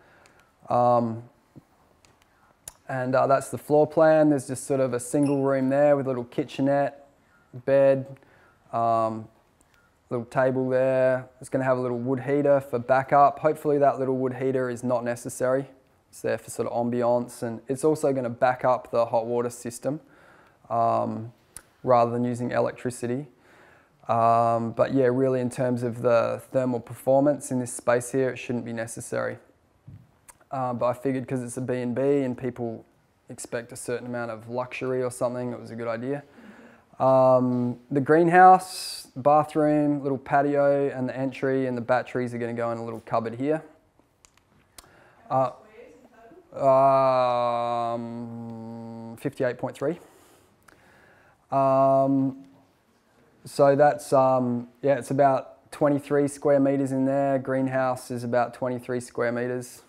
And that's the floor plan. There's just sort of a single room there with a little kitchenette, bed, little table there. It's going to have a little wood heater for backup. Hopefully that little wood heater is not necessary. It's there for sort of ambiance, and it's also going to back up the hot water system rather than using electricity. But yeah, really in terms of the thermal performance in this space here, it shouldn't be necessary. But I figured because it's a B&B and people expect a certain amount of luxury or something, it was a good idea. The greenhouse, bathroom, little patio, and the entry and the batteries are going to go in a little cupboard here. $58.3. So that's, yeah, it's about 23 square meters in there. Greenhouse is about 23 square meters.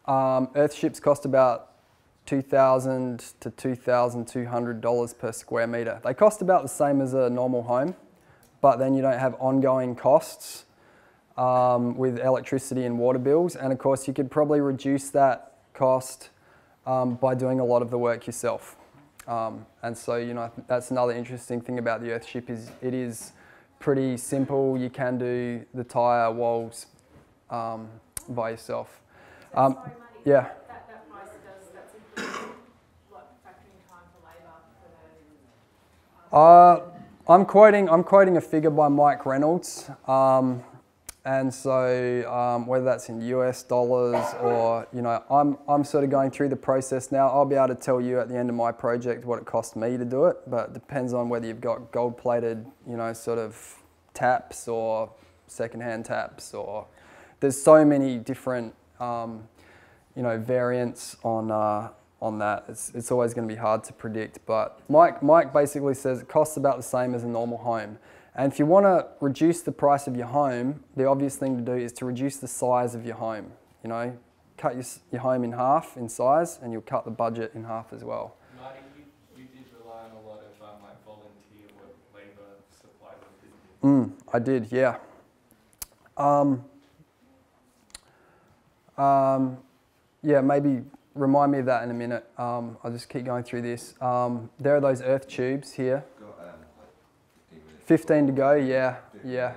Earthships cost about $2,000 to $2,200 per square metre. They cost about the same as a normal home, but then you don't have ongoing costs with electricity and water bills. And of course, you could probably reduce that cost by doing a lot of the work yourself. And so, you know, that's another interesting thing about the Earthship is it is pretty simple. You can do the tyre walls by yourself. Sorry, Marty, Yeah. that price that's including like factoring time for labour for the. I'm quoting a figure by Mike Reynolds, and so whether that's in US dollars or I'm sort of going through the process now. I'll be able to tell you at the end of my project what it cost me to do it, but it depends on whether you've got gold-plated sort of taps or second-hand taps, or there's so many different variants on that. It's always going to be hard to predict, but Mike basically says it costs about the same as a normal home. And if you want to reduce the price of your home, the obvious thing to do is to reduce the size of your home. Cut your home in half in size, and you'll cut the budget in half as well. Marty, you did rely on a lot of like volunteer work, labour supply, didn't you? I did, yeah. Yeah, maybe remind me of that in a minute. I'll just keep going through this. There are those earth tubes here. Got like 15 to go, yeah. Yeah,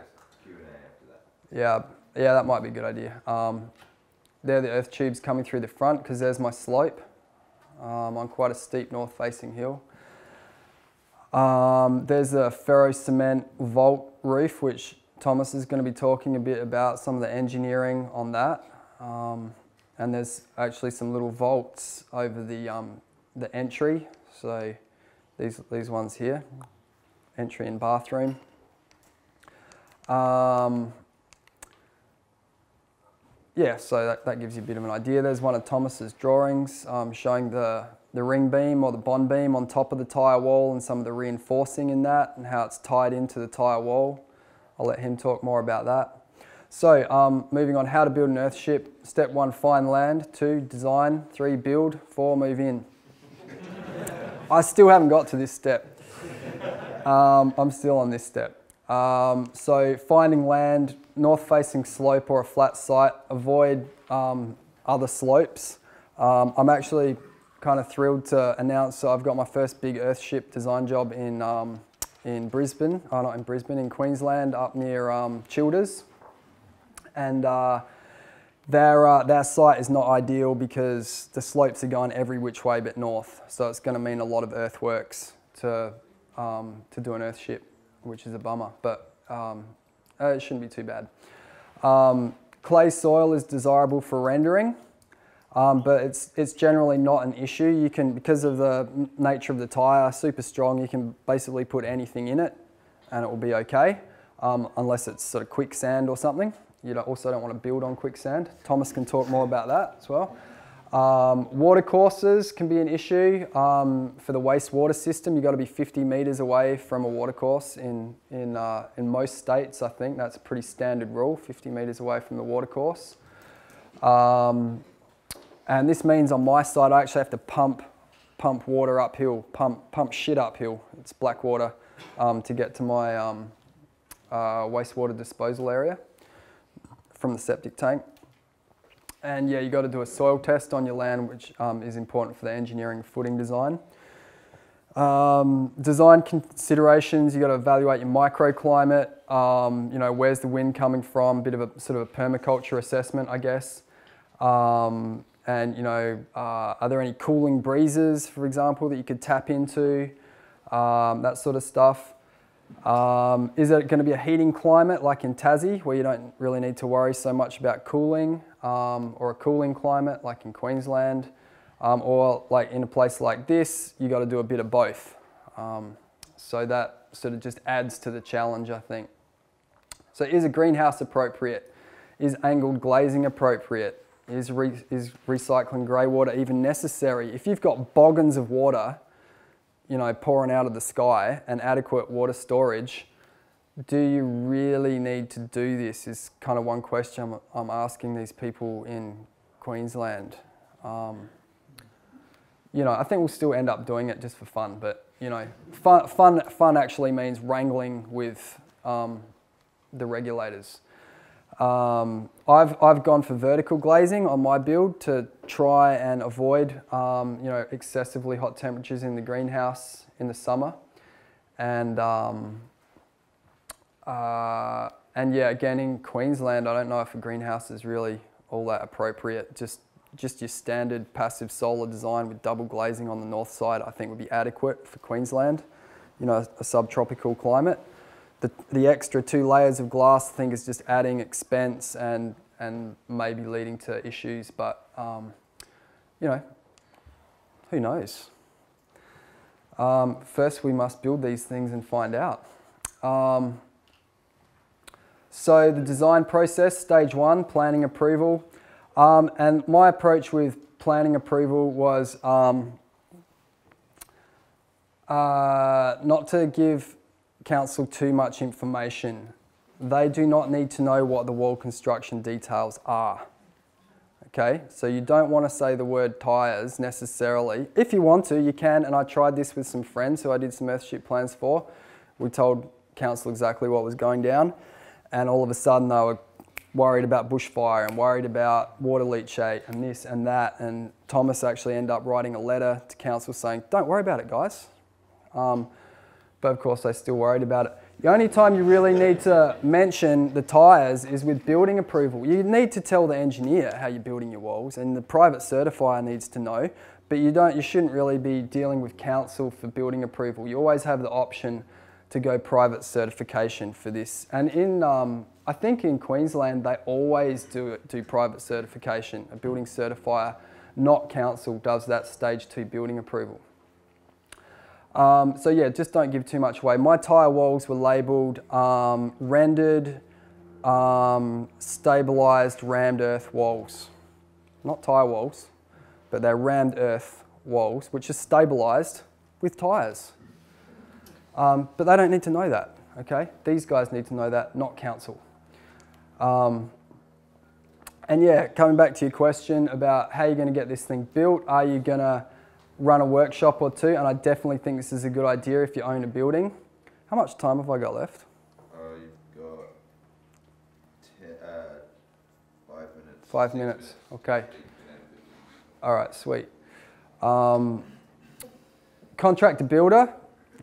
that might be a good idea. There are the earth tubes coming through the front because there's my slope on quite a steep north-facing hill. There's a ferro cement vault roof, which Thomas is going to be talking a bit about some of the engineering on that. And there's actually some little vaults over the entry. So these ones here, entry and bathroom. Yeah, so that gives you a bit of an idea. There's one of Thomas's drawings showing the ring beam or the bond beam on top of the tyre wall and some of the reinforcing in that and how it's tied into the tyre wall. I'll let him talk more about that. So moving on, how to build an Earthship. Step 1, find land. 2, design. 3, build. 4, move in. I still haven't got to this step. I'm still on this step. So finding land, north-facing slope or a flat site. Avoid other slopes. I'm actually kind of thrilled to announce, so I've got my first big Earthship design job in Brisbane. Oh, not in Brisbane, in Queensland, up near Childers. And their site is not ideal because the slopes are going every which way but north. So it's going to mean a lot of earthworks to do an Earthship, which is a bummer, but it shouldn't be too bad. Clay soil is desirable for rendering, but it's generally not an issue. You can, because of the nature of the tyre, super strong, you can basically put anything in it and it will be okay, unless it's sort of quicksand or something. You also don't want to build on quicksand. Thomas can talk more about that as well. Water courses can be an issue. For the wastewater system, you've got to be 50 metres away from a water course in most states. I think that's a pretty standard rule, 50 metres away from the water course. And this means on my side, I actually have to pump water uphill, pump shit uphill. It's black water to get to my wastewater disposal area from the septic tank. And yeah, you got to do a soil test on your land, which is important for the engineering footing design. Design considerations, you got to evaluate your microclimate, where's the wind coming from, a bit of a sort of a permaculture assessment, I guess. And are there any cooling breezes, for example, that you could tap into, that sort of stuff. Is it going to be a heating climate like in Tassie, where you don't really need to worry so much about cooling, or a cooling climate like in Queensland, or like in a place like this, you got to do a bit of both. So that sort of just adds to the challenge, I think. So is a greenhouse appropriate? Is angled glazing appropriate? Is recycling grey water even necessary? If you've got boggins of water, pouring out of the sky and adequate water storage, do you really need to do this is kind of one question I'm asking these people in Queensland. I think we'll still end up doing it just for fun, but fun actually means wrangling with the regulators. I've gone for vertical glazing on my build to try and avoid excessively hot temperatures in the greenhouse in the summer, and And yeah, again, in Queensland, I don't know if a greenhouse is really all that appropriate. Just your standard passive solar design with double glazing on the north side, I think would be adequate for Queensland, you know, a subtropical climate. The extra 2 layers of glass, I think, is just adding expense and maybe leading to issues, but you know, who knows? First, we must build these things and find out. So the design process, stage 1, planning approval. And my approach with planning approval was not to give council too much information. They do not need to know what the wall construction details are. Okay, so you don't want to say the word tyres necessarily. If you want to, you can, and I tried this with some friends who I did some Earthship plans for. We told council exactly what was going down, and all of a sudden they were worried about bushfire and worried about water leachate and this and that, and Thomas actually ended up writing a letter to council saying, don't worry about it, guys. But of course, they're still worried about it. The only time you really need to mention the tyres is with building approval. You need to tell the engineer how you're building your walls, and the private certifier needs to know, but you shouldn't really be dealing with council for building approval. You always have the option to go private certification for this. And in, I think in Queensland, they always do private certification. A building certifier, not council, does that stage 2 building approval. So yeah, just don't give too much away. My tyre walls were labelled rendered, stabilised rammed earth walls. Not tyre walls, but they're rammed earth walls, which are stabilised with tyres. But they don't need to know that, okay? These guys need to know that, not council. And yeah, coming back to your question about how you're going to get this thing built, are you going to run a workshop or two? And I definitely think this is a good idea if you own a building. How much time have I got left? You've got 5 minutes. 5 minutes, okay. All right, sweet. Contract a builder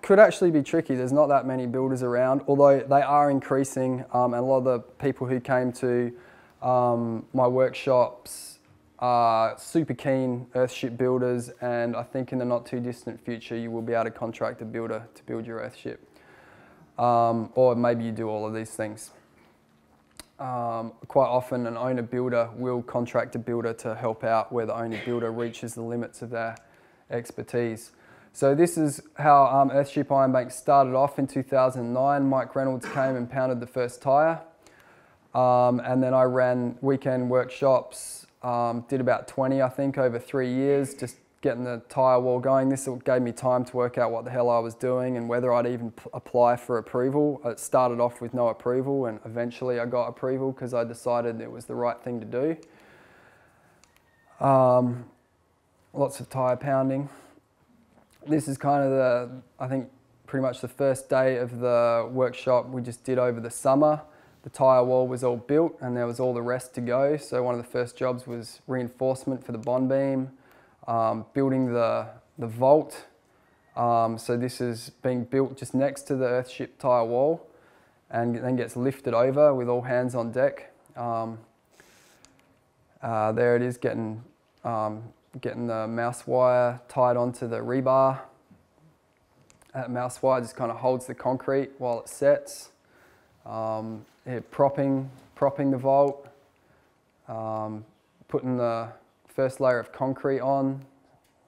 could actually be tricky. There's not that many builders around, although they are increasing. And a lot of the people who came to my workshops are super keen Earthship builders, and I think in the not too distant future you will be able to contract a builder to build your Earthship. Or maybe you do all of these things. Quite often an owner builder will contract a builder to help out where the owner builder reaches the limits of their expertise. So this is how Earthship Ironbank started off in 2009. Mike Reynolds came and pounded the first tyre. And then I ran weekend workshops, did about 20 I think over 3 years, just getting the tyre wall going. This gave me time to work out what the hell I was doing and whether I'd even apply for approval. It started off with no approval, and eventually I got approval because I decided it was the right thing to do. Lots of tyre pounding. This is kind of I think pretty much the first day of the workshop we just did over the summer. The tyre wall was all built and there was all the rest to go. So one of the first jobs was reinforcement for the bond beam, building the vault. So this is being built just next to the Earthship tyre wall and then gets lifted over with all hands on deck. There it is, getting the mouse wire tied onto the rebar. That mouse wire just kind of holds the concrete while it sets. Propping the vault, putting the first layer of concrete on,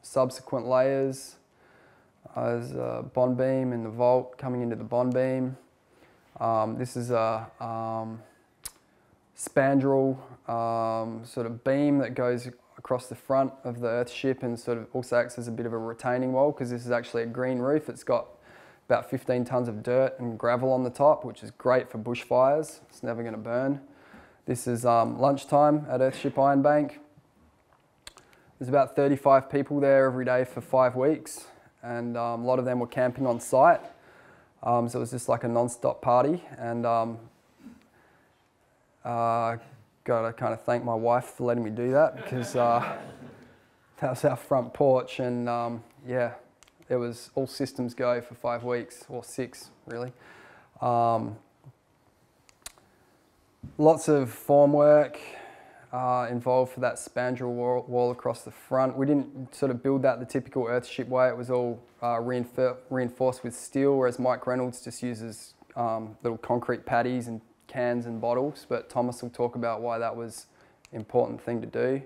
subsequent layers. There's a bond beam in the vault coming into the bond beam. This is a spandrel sort of beam that goes across the front of the Earthship and sort of also acts as a bit of a retaining wall because this is actually a green roof. It's got about 15 tonnes of dirt and gravel on the top, which is great for bushfires. It's never going to burn. This is lunchtime at Earthship Ironbank. There's about 35 people there every day for 5 weeks, and a lot of them were camping on site. So it was just like a non-stop party, and got to kind of thank my wife for letting me do that because that was our front porch, and yeah. It was all systems go for 5 weeks, or 6 really. Lots of formwork involved for that spandrel wall across the front. We didn't sort of build that the typical Earthship way. It was all reinforced with steel, whereas Mike Reynolds just uses little concrete patties and cans and bottles. But Thomas will talk about why that was an important thing to do.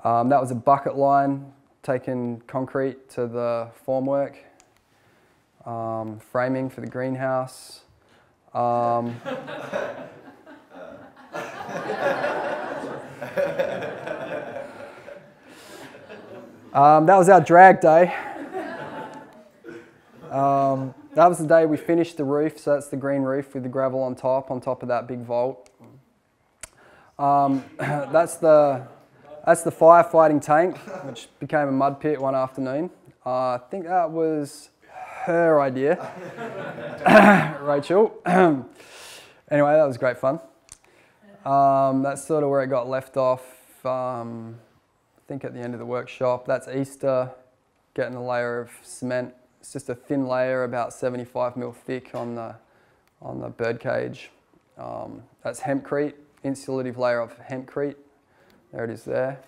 That was a bucket line, taking concrete to the formwork. Framing for the greenhouse. That was our drag day. That was the day we finished the roof, so that's the green roof with the gravel on top of that big vault. That's the firefighting tank, which became a mud pit one afternoon. I think that was her idea, Rachel. Anyway, that was great fun. That's sort of where it got left off, I think at the end of the workshop. That's Easter, getting a layer of cement. It's just a thin layer, about 75mm thick on the bird cage. That's hempcrete, insulative layer of hempcrete. There it is there.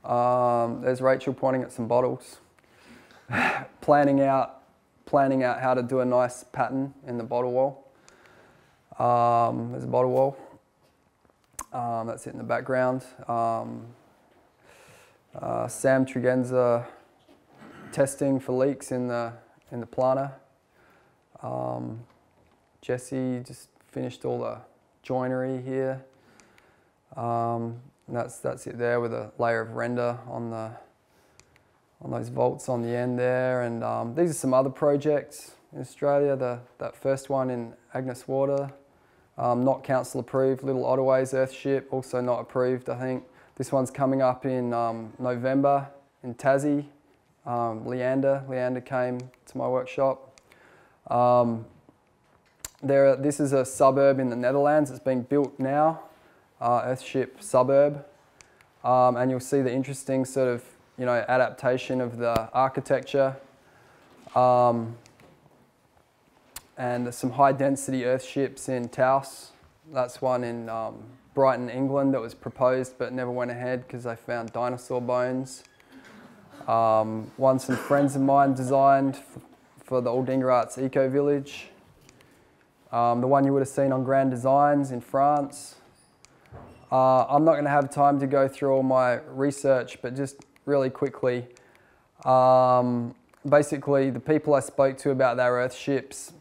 There's Rachel pointing at some bottles. planning out how to do a nice pattern in the bottle wall. There's a bottle wall. That's it in the background. Sam Tregenza testing for leaks in the planter. Jesse just finished all the joinery here. And that's it there with a layer of render on those vaults on the end there. And these are some other projects in Australia. That first one in Agnes Water, not council approved. Little Otterways Earthship, also not approved, I think. This one's coming up in November in Tassie. Leander came to my workshop. This is a suburb in the Netherlands. It's being built now, Earthship suburb. And you'll see the interesting sort of, adaptation of the architecture. And there's some high density Earthships in Taos. That's one in Brighton, England, that was proposed but never went ahead because they found dinosaur bones. One some friends of mine designed for the Aldinga Arts Eco Village. The one you would have seen on Grand Designs in France. I'm not going to have time to go through all my research, but just really quickly, basically the people I spoke to about their Earthships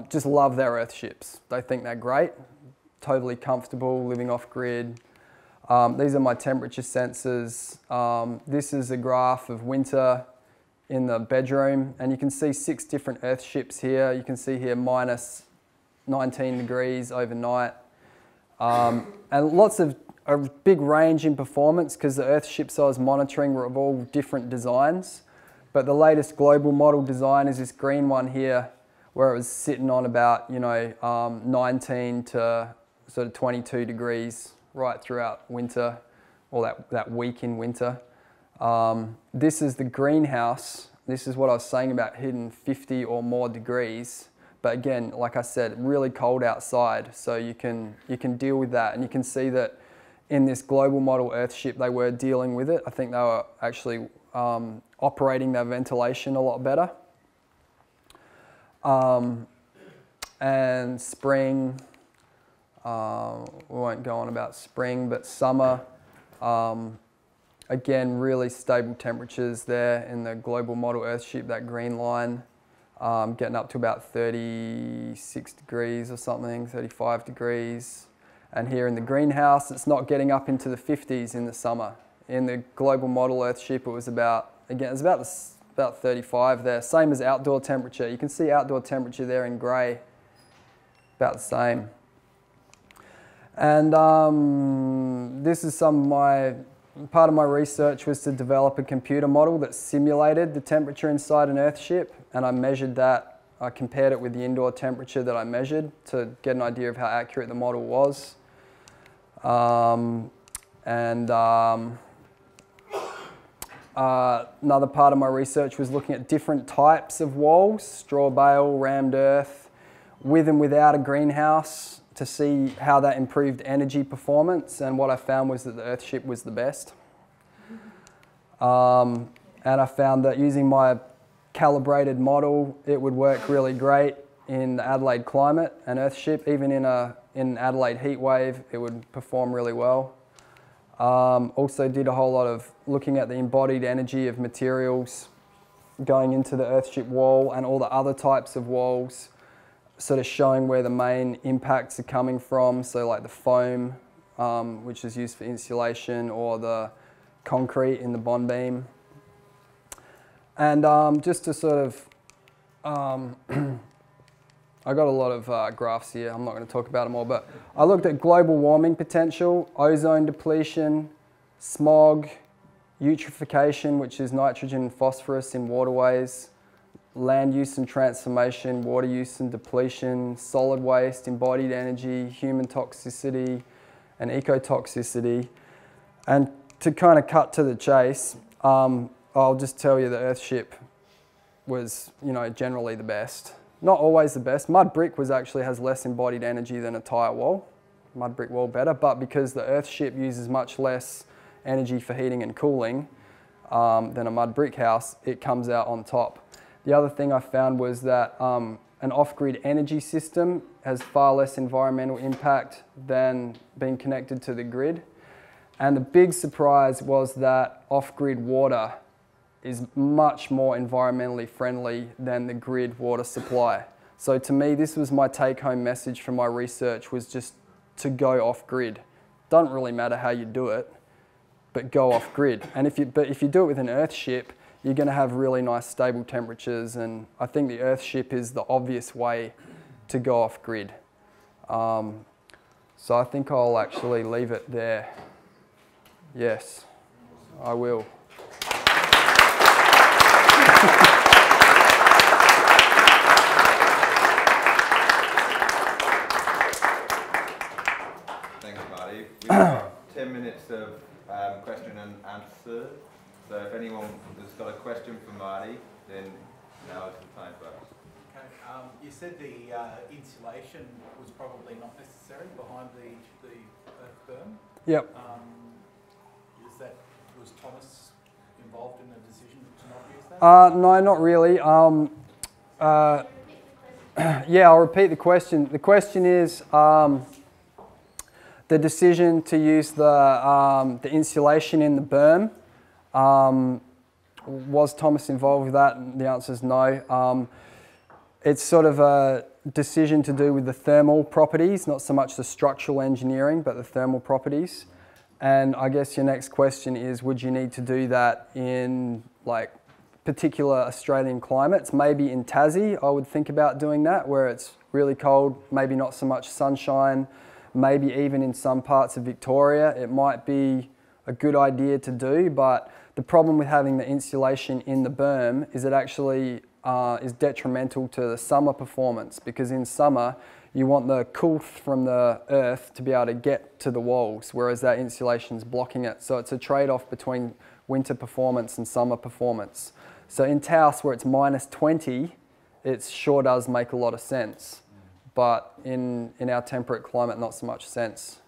just love their Earthships. They think they're great, totally comfortable, living off grid. These are my temperature sensors. This is a graph of winter in the bedroom, and you can see 6 different Earthships here. You can see here minus 19 degrees overnight. And lots of a big range in performance because the Earthships I was monitoring were of all different designs. But the latest global model design is this green one here, where it was sitting on about 19 to sort of 22 degrees right throughout winter, or that week in winter. This is the greenhouse. This is what I was saying about hitting 50 or more degrees. But again, like I said, really cold outside, so you can deal with that. And you can see that in this global model Earthship, they were dealing with it. I think they were actually operating their ventilation a lot better. And spring, we won't go on about spring, but summer, again, really stable temperatures there in the global model Earthship, that green line. Getting up to about 36 degrees or something, 35 degrees. And here in the greenhouse, it's not getting up into the 50s in the summer. In the global model Earthship, it was about 35 there, same as outdoor temperature. You can see outdoor temperature there in grey, about the same. And this is part of my research was to develop a computer model that simulated the temperature inside an Earthship, and I measured that. I compared it with the indoor temperature that I measured to get an idea of how accurate the model was. Another part of my research was looking at different types of walls, straw bale, rammed earth, with and without a greenhouse to see how that improved energy performance, and what I found was that the Earthship was the best. And I found that using my calibrated model, it would work really great in the Adelaide climate, and Earthship, even in an Adelaide heat wave, it would perform really well. Also did a whole lot of looking at the embodied energy of materials going into the Earthship wall and all the other types of walls, sort of showing where the main impacts are coming from. So like the foam, which is used for insulation, or the concrete in the bond beam. And just to sort of, I got a lot of graphs here, I'm not going to talk about them all, but I looked at global warming potential, ozone depletion, smog, eutrophication, which is nitrogen and phosphorus in waterways, land use and transformation, water use and depletion, solid waste, embodied energy, human toxicity, and ecotoxicity. And to kind of cut to the chase, I'll just tell you the Earthship was, you know, generally the best. Not always the best. Mud brick actually has less embodied energy than a tire wall. Mud brick wall better, but because the Earthship uses much less energy for heating and cooling than a mud brick house, it comes out on top. The other thing I found was that an off-grid energy system has far less environmental impact than being connected to the grid. And the big surprise was that off-grid water is much more environmentally friendly than the grid water supply. So to me, this was my take-home message from my research, was just to go off-grid. Doesn't really matter how you do it, but go off-grid. And if you do it with an Earthship, you're going to have really nice stable temperatures, and I think the Earthship is the obvious way to go off-grid. So I think I'll actually leave it there. Yes, I will. Thanks, Marty. We've got 10 minutes of question and answer. So if anyone has got a question for Marty, then now is the time for us. Okay, you said the insulation was probably not necessary behind the earth berm. Yep. Was Thomas involved in the decision to not use that? No, not really. Yeah, I'll repeat the question. The question is the decision to use the insulation in the berm. Was Thomas involved with that? And the answer is no. It's sort of a decision to do with the thermal properties, not so much the structural engineering, but the thermal properties. And I guess your next question is, would you need to do that in like particular Australian climates? Maybe in Tassie, I would think about doing that, where it's really cold, maybe not so much sunshine, maybe even in some parts of Victoria, it might be a good idea to do. But the problem with having the insulation in the berm is it actually is detrimental to the summer performance, because in summer, you want the coolth from the earth to be able to get to the walls, whereas that insulation's blocking it. So it's a trade-off between winter performance and summer performance. So in Taos, where it's -20, it sure does make a lot of sense. But in our temperate climate, not so much sense.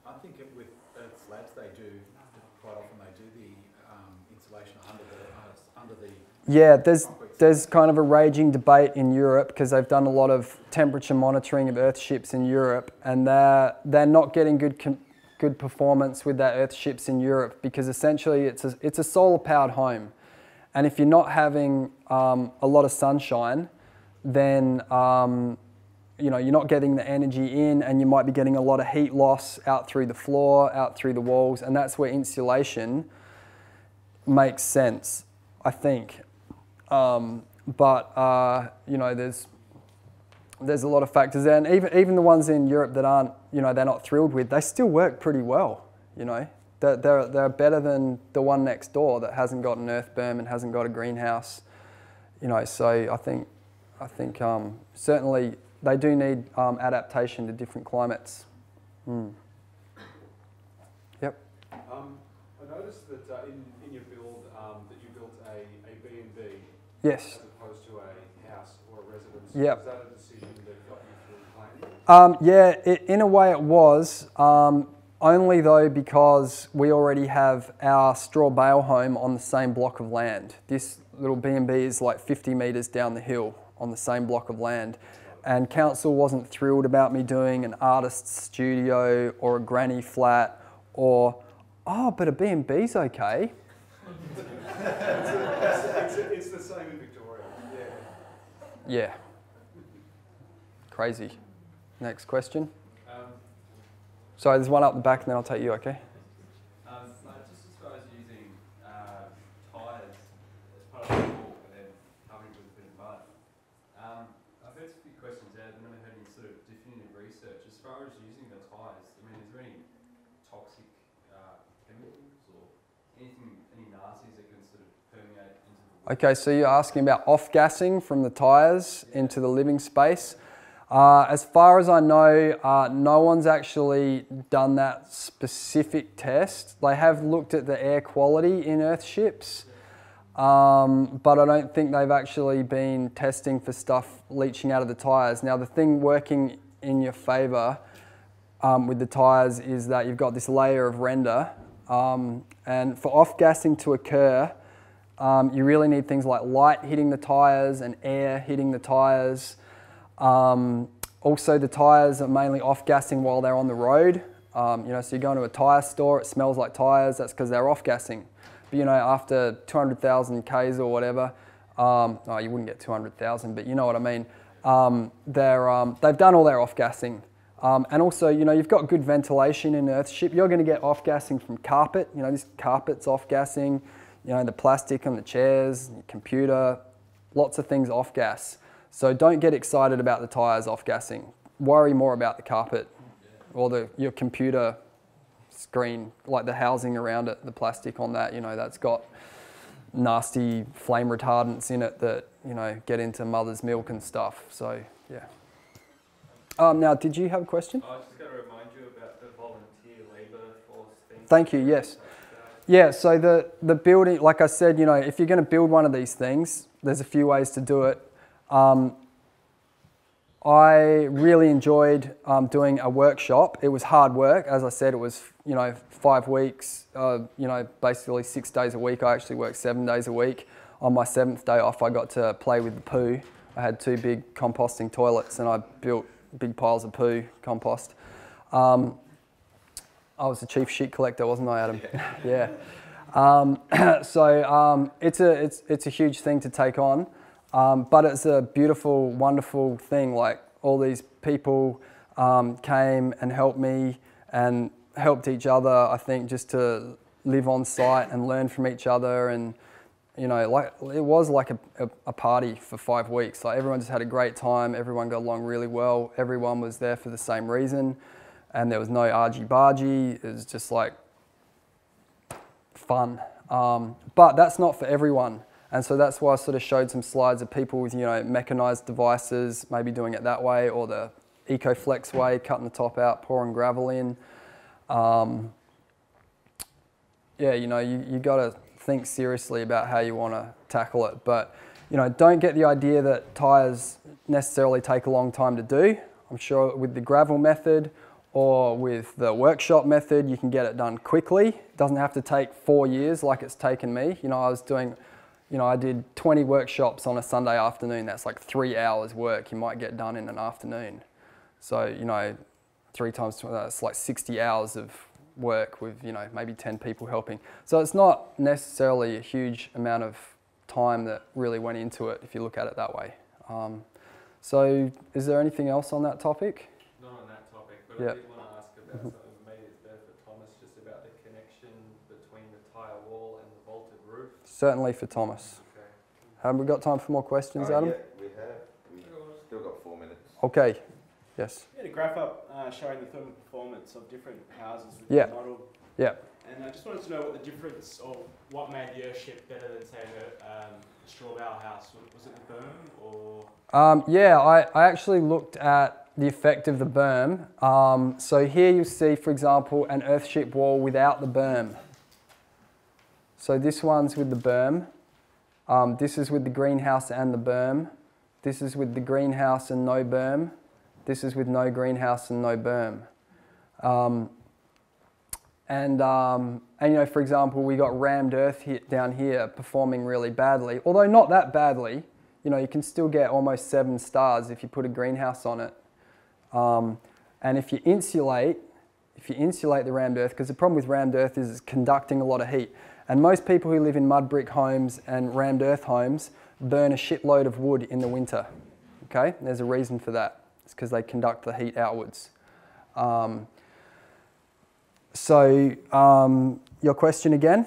I think with Earth slabs, they do, quite often they do the insulation under the Yeah, there's kind of a raging debate in Europe, because they've done a lot of temperature monitoring of Earthships in Europe, and they're not getting good performance with their Earthships in Europe, because essentially it's a solar powered home, and if you're not having a lot of sunshine, then you know, you're not getting the energy in, and you might be getting a lot of heat loss out through the floor, out through the walls, and that's where insulation makes sense, I think. You know, there's a lot of factors there, and even the ones in Europe that aren't, you know, they're not thrilled with, they still work pretty well. You know, they're better than the one next door that hasn't got an earth berm and hasn't got a greenhouse. You know, so I think certainly they do need adaptation to different climates. Mm. Yep. I noticed that in your build that you built a B&B Yes. as opposed to a house or a residence. Yep. Was that a decision that Yeah, in a way it was. Only though because we already have our straw bale home on the same block of land. This little B&B is like 50 metres down the hill on the same block of land. And council wasn't thrilled about me doing an artist's studio or a granny flat or, oh, but a B&B's okay. It's the same in Victoria. Yeah. Crazy. Next question. Sorry, there's one up the back and then I'll take you, okay? Just as far as using tyres as part of the wall and then covering with a bit of mud. I've heard a few questions there, I've never heard any sort of definitive research. As far as using the tyres, I mean, is there any toxic chemicals or anything, any nasties that can sort of permeate into the wall? Okay, so you're asking about off-gassing from the tyres into the living space. As far as I know, no one's actually done that specific test. They have looked at the air quality in Earthships, but I don't think they've actually been testing for stuff leaching out of the tyres. Now, the thing working in your favour with the tyres is that you've got this layer of render, and for off-gassing to occur, you really need things like light hitting the tyres and air hitting the tyres. Also, the tyres are mainly off-gassing while they're on the road. So you go into a tyre store, it smells like tyres, that's because they're off-gassing. But after 200,000 Ks or whatever, oh, you wouldn't get 200,000, but you know what I mean. They've done all their off-gassing. And also, you've got good ventilation in Earthship. You're going to get off-gassing from carpet. This carpet's off-gassing. The plastic on the chairs, your computer, lots of things off-gas. So don't get excited about the tyres off-gassing. Worry more about the carpet or your computer screen, like the housing around it, the plastic on that, that's got nasty flame retardants in it that, get into mother's milk and stuff. So, yeah. Now, did you have a question? I was just going to remind you about the volunteer labour force thing. Thank you, yes. Yeah, so the building, like I said, if you're going to build one of these things, there's a few ways to do it. I really enjoyed doing a workshop. It was hard work. As I said, it was 5 weeks, basically 6 days a week. I actually worked 7 days a week. On my 7th day off, I got to play with the poo. I had 2 big composting toilets and I built big piles of poo compost. I was the chief shit collector, wasn't I, Adam? Yeah. It's a huge thing to take on. But it's a beautiful, wonderful thing. Like all these people came and helped me and helped each other, I think, just to live on site and learn from each other. And, like it was like a party for 5 weeks. Like everyone just had a great time. Everyone got along really well. Everyone was there for the same reason. And there was no argy-bargy. It was just like fun. But that's not for everyone. And so that's why I sort of showed some slides of people with, mechanised devices, maybe doing it that way, or the EcoFlex way, cutting the top out, pouring gravel in. You got to think seriously about how you want to tackle it. But, don't get the idea that tyres necessarily take a long time to do. I'm sure with the gravel method or with the workshop method, you can get it done quickly. It doesn't have to take 4 years like it's taken me. I did 20 workshops on a Sunday afternoon. That's like 3 hours work you might get done in an afternoon. So, 3 times 20, that's like 60 hours of work with, maybe 10 people helping. So it's not necessarily a huge amount of time that really went into it if you look at it that way. So is there anything else on that topic? Not on that topic, but Yeah. I did want to ask about something maybe it's better for Thomas, just about the connection between the tyre wall and the vaulted roof. Certainly for Thomas. Okay. Have we got time for more questions, Adam? Yeah, we have. We've still got 4 minutes. Okay. Yes. You had a graph up showing the thermal performance of different houses with Yeah. the model. Yeah. And I just wanted to know what the difference, or what made the Earthship better than, say, a straw bale house. Was it the berm, or? I actually looked at the effect of the berm. So here you see, for example, an Earthship wall without the berm. So this one's with the berm. This is with the greenhouse and the berm. This is with the greenhouse and no berm. This is with no greenhouse and no berm. And you know, for example, we got rammed earth down here performing really badly, although not that badly. You know, you can still get almost 7 stars if you put a greenhouse on it. And if you insulate the rammed earth, because the problem with rammed earth is it's conducting a lot of heat. And most people who live in mud brick homes and rammed earth homes burn a shitload of wood in the winter. Okay, there's a reason for that. It's because they conduct the heat outwards. Your question again?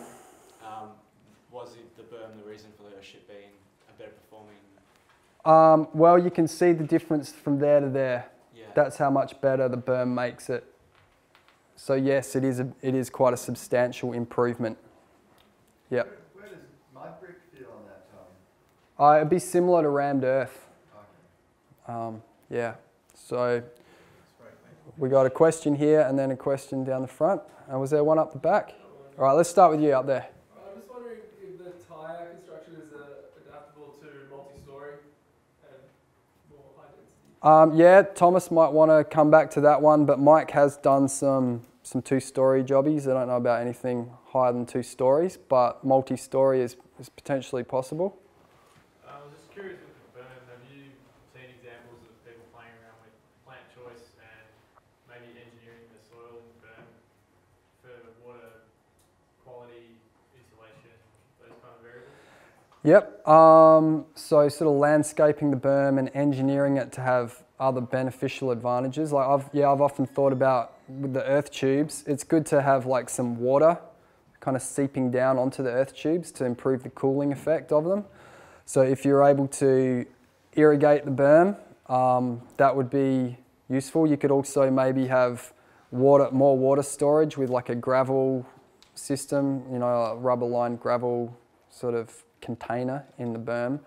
Was it the berm the reason for the Earthship being a better performing? Well, you can see the difference from there to there. Yeah. That's how much better the berm makes it. So yes, it is quite a substantial improvement. Yep. Where does mud brick fit on that, Tom? It'd be similar to rammed earth. Okay. Yeah. So we got a question here and then a question down the front. And was there one up the back? All right, let's start with you up there. I'm just wondering if the tyre construction is adaptable to multi-storey and more high density. Yeah, Thomas might want to come back to that one, but Mike has done some 2-story jobbies. I don't know about anything higher than 2 stories, but multi-story is potentially possible. I was just curious with the berm, have you seen examples of people playing around with plant choice and maybe engineering the soil in the berm for water quality, insulation, those kind of variables? Yep, so sort of landscaping the berm and engineering it to have other beneficial advantages. Like I've often thought about with the earth tubes, it's good to have like some water kind of seeping down onto the earth tubes to improve the cooling effect of them. So if you're able to irrigate the berm, that would be useful. You could also maybe have more water storage with like a gravel system, you know, a rubber lined gravel sort of container in the berm.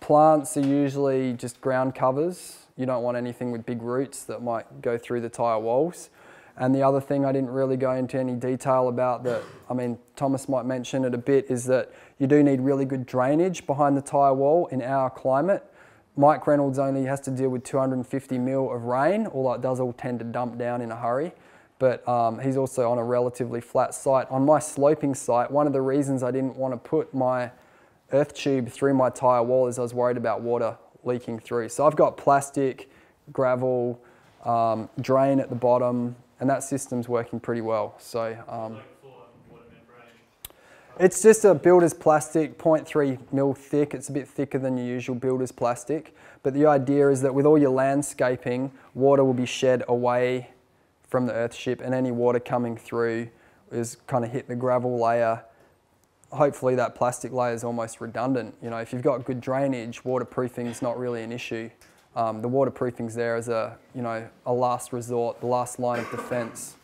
Plants are usually just ground covers. You don't want anything with big roots that might go through the tyre walls. And the other thing I didn't really go into any detail about that, I mean, Thomas might mention it a bit, is that you do need really good drainage behind the tyre wall in our climate. Mike Reynolds only has to deal with 250 mil of rain, although it does all tend to dump down in a hurry. But he's also on a relatively flat site. On my sloping site, one of the reasons I didn't want to put my earth tube through my tyre wall is I was worried about water leaking through. So I've got plastic, gravel, drain at the bottom, and that system's working pretty well. So it's just a builder's plastic, 0.3 mil thick. It's a bit thicker than your usual builder's plastic. But the idea is that with all your landscaping, water will be shed away from the Earthship, and any water coming through is kind of hit the gravel layer. Hopefully that plastic layer is almost redundant. You know, if you've got good drainage, waterproofing is not really an issue. The waterproofing's there as a last resort, the last line of defence.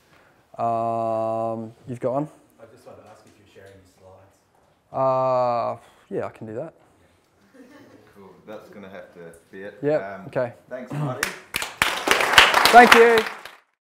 You've got one? I just wanted to ask if you're sharing the slides. Yeah, I can do that. Cool. That's going to have to be it. Yeah. Okay. Thanks, Marty. Thank you.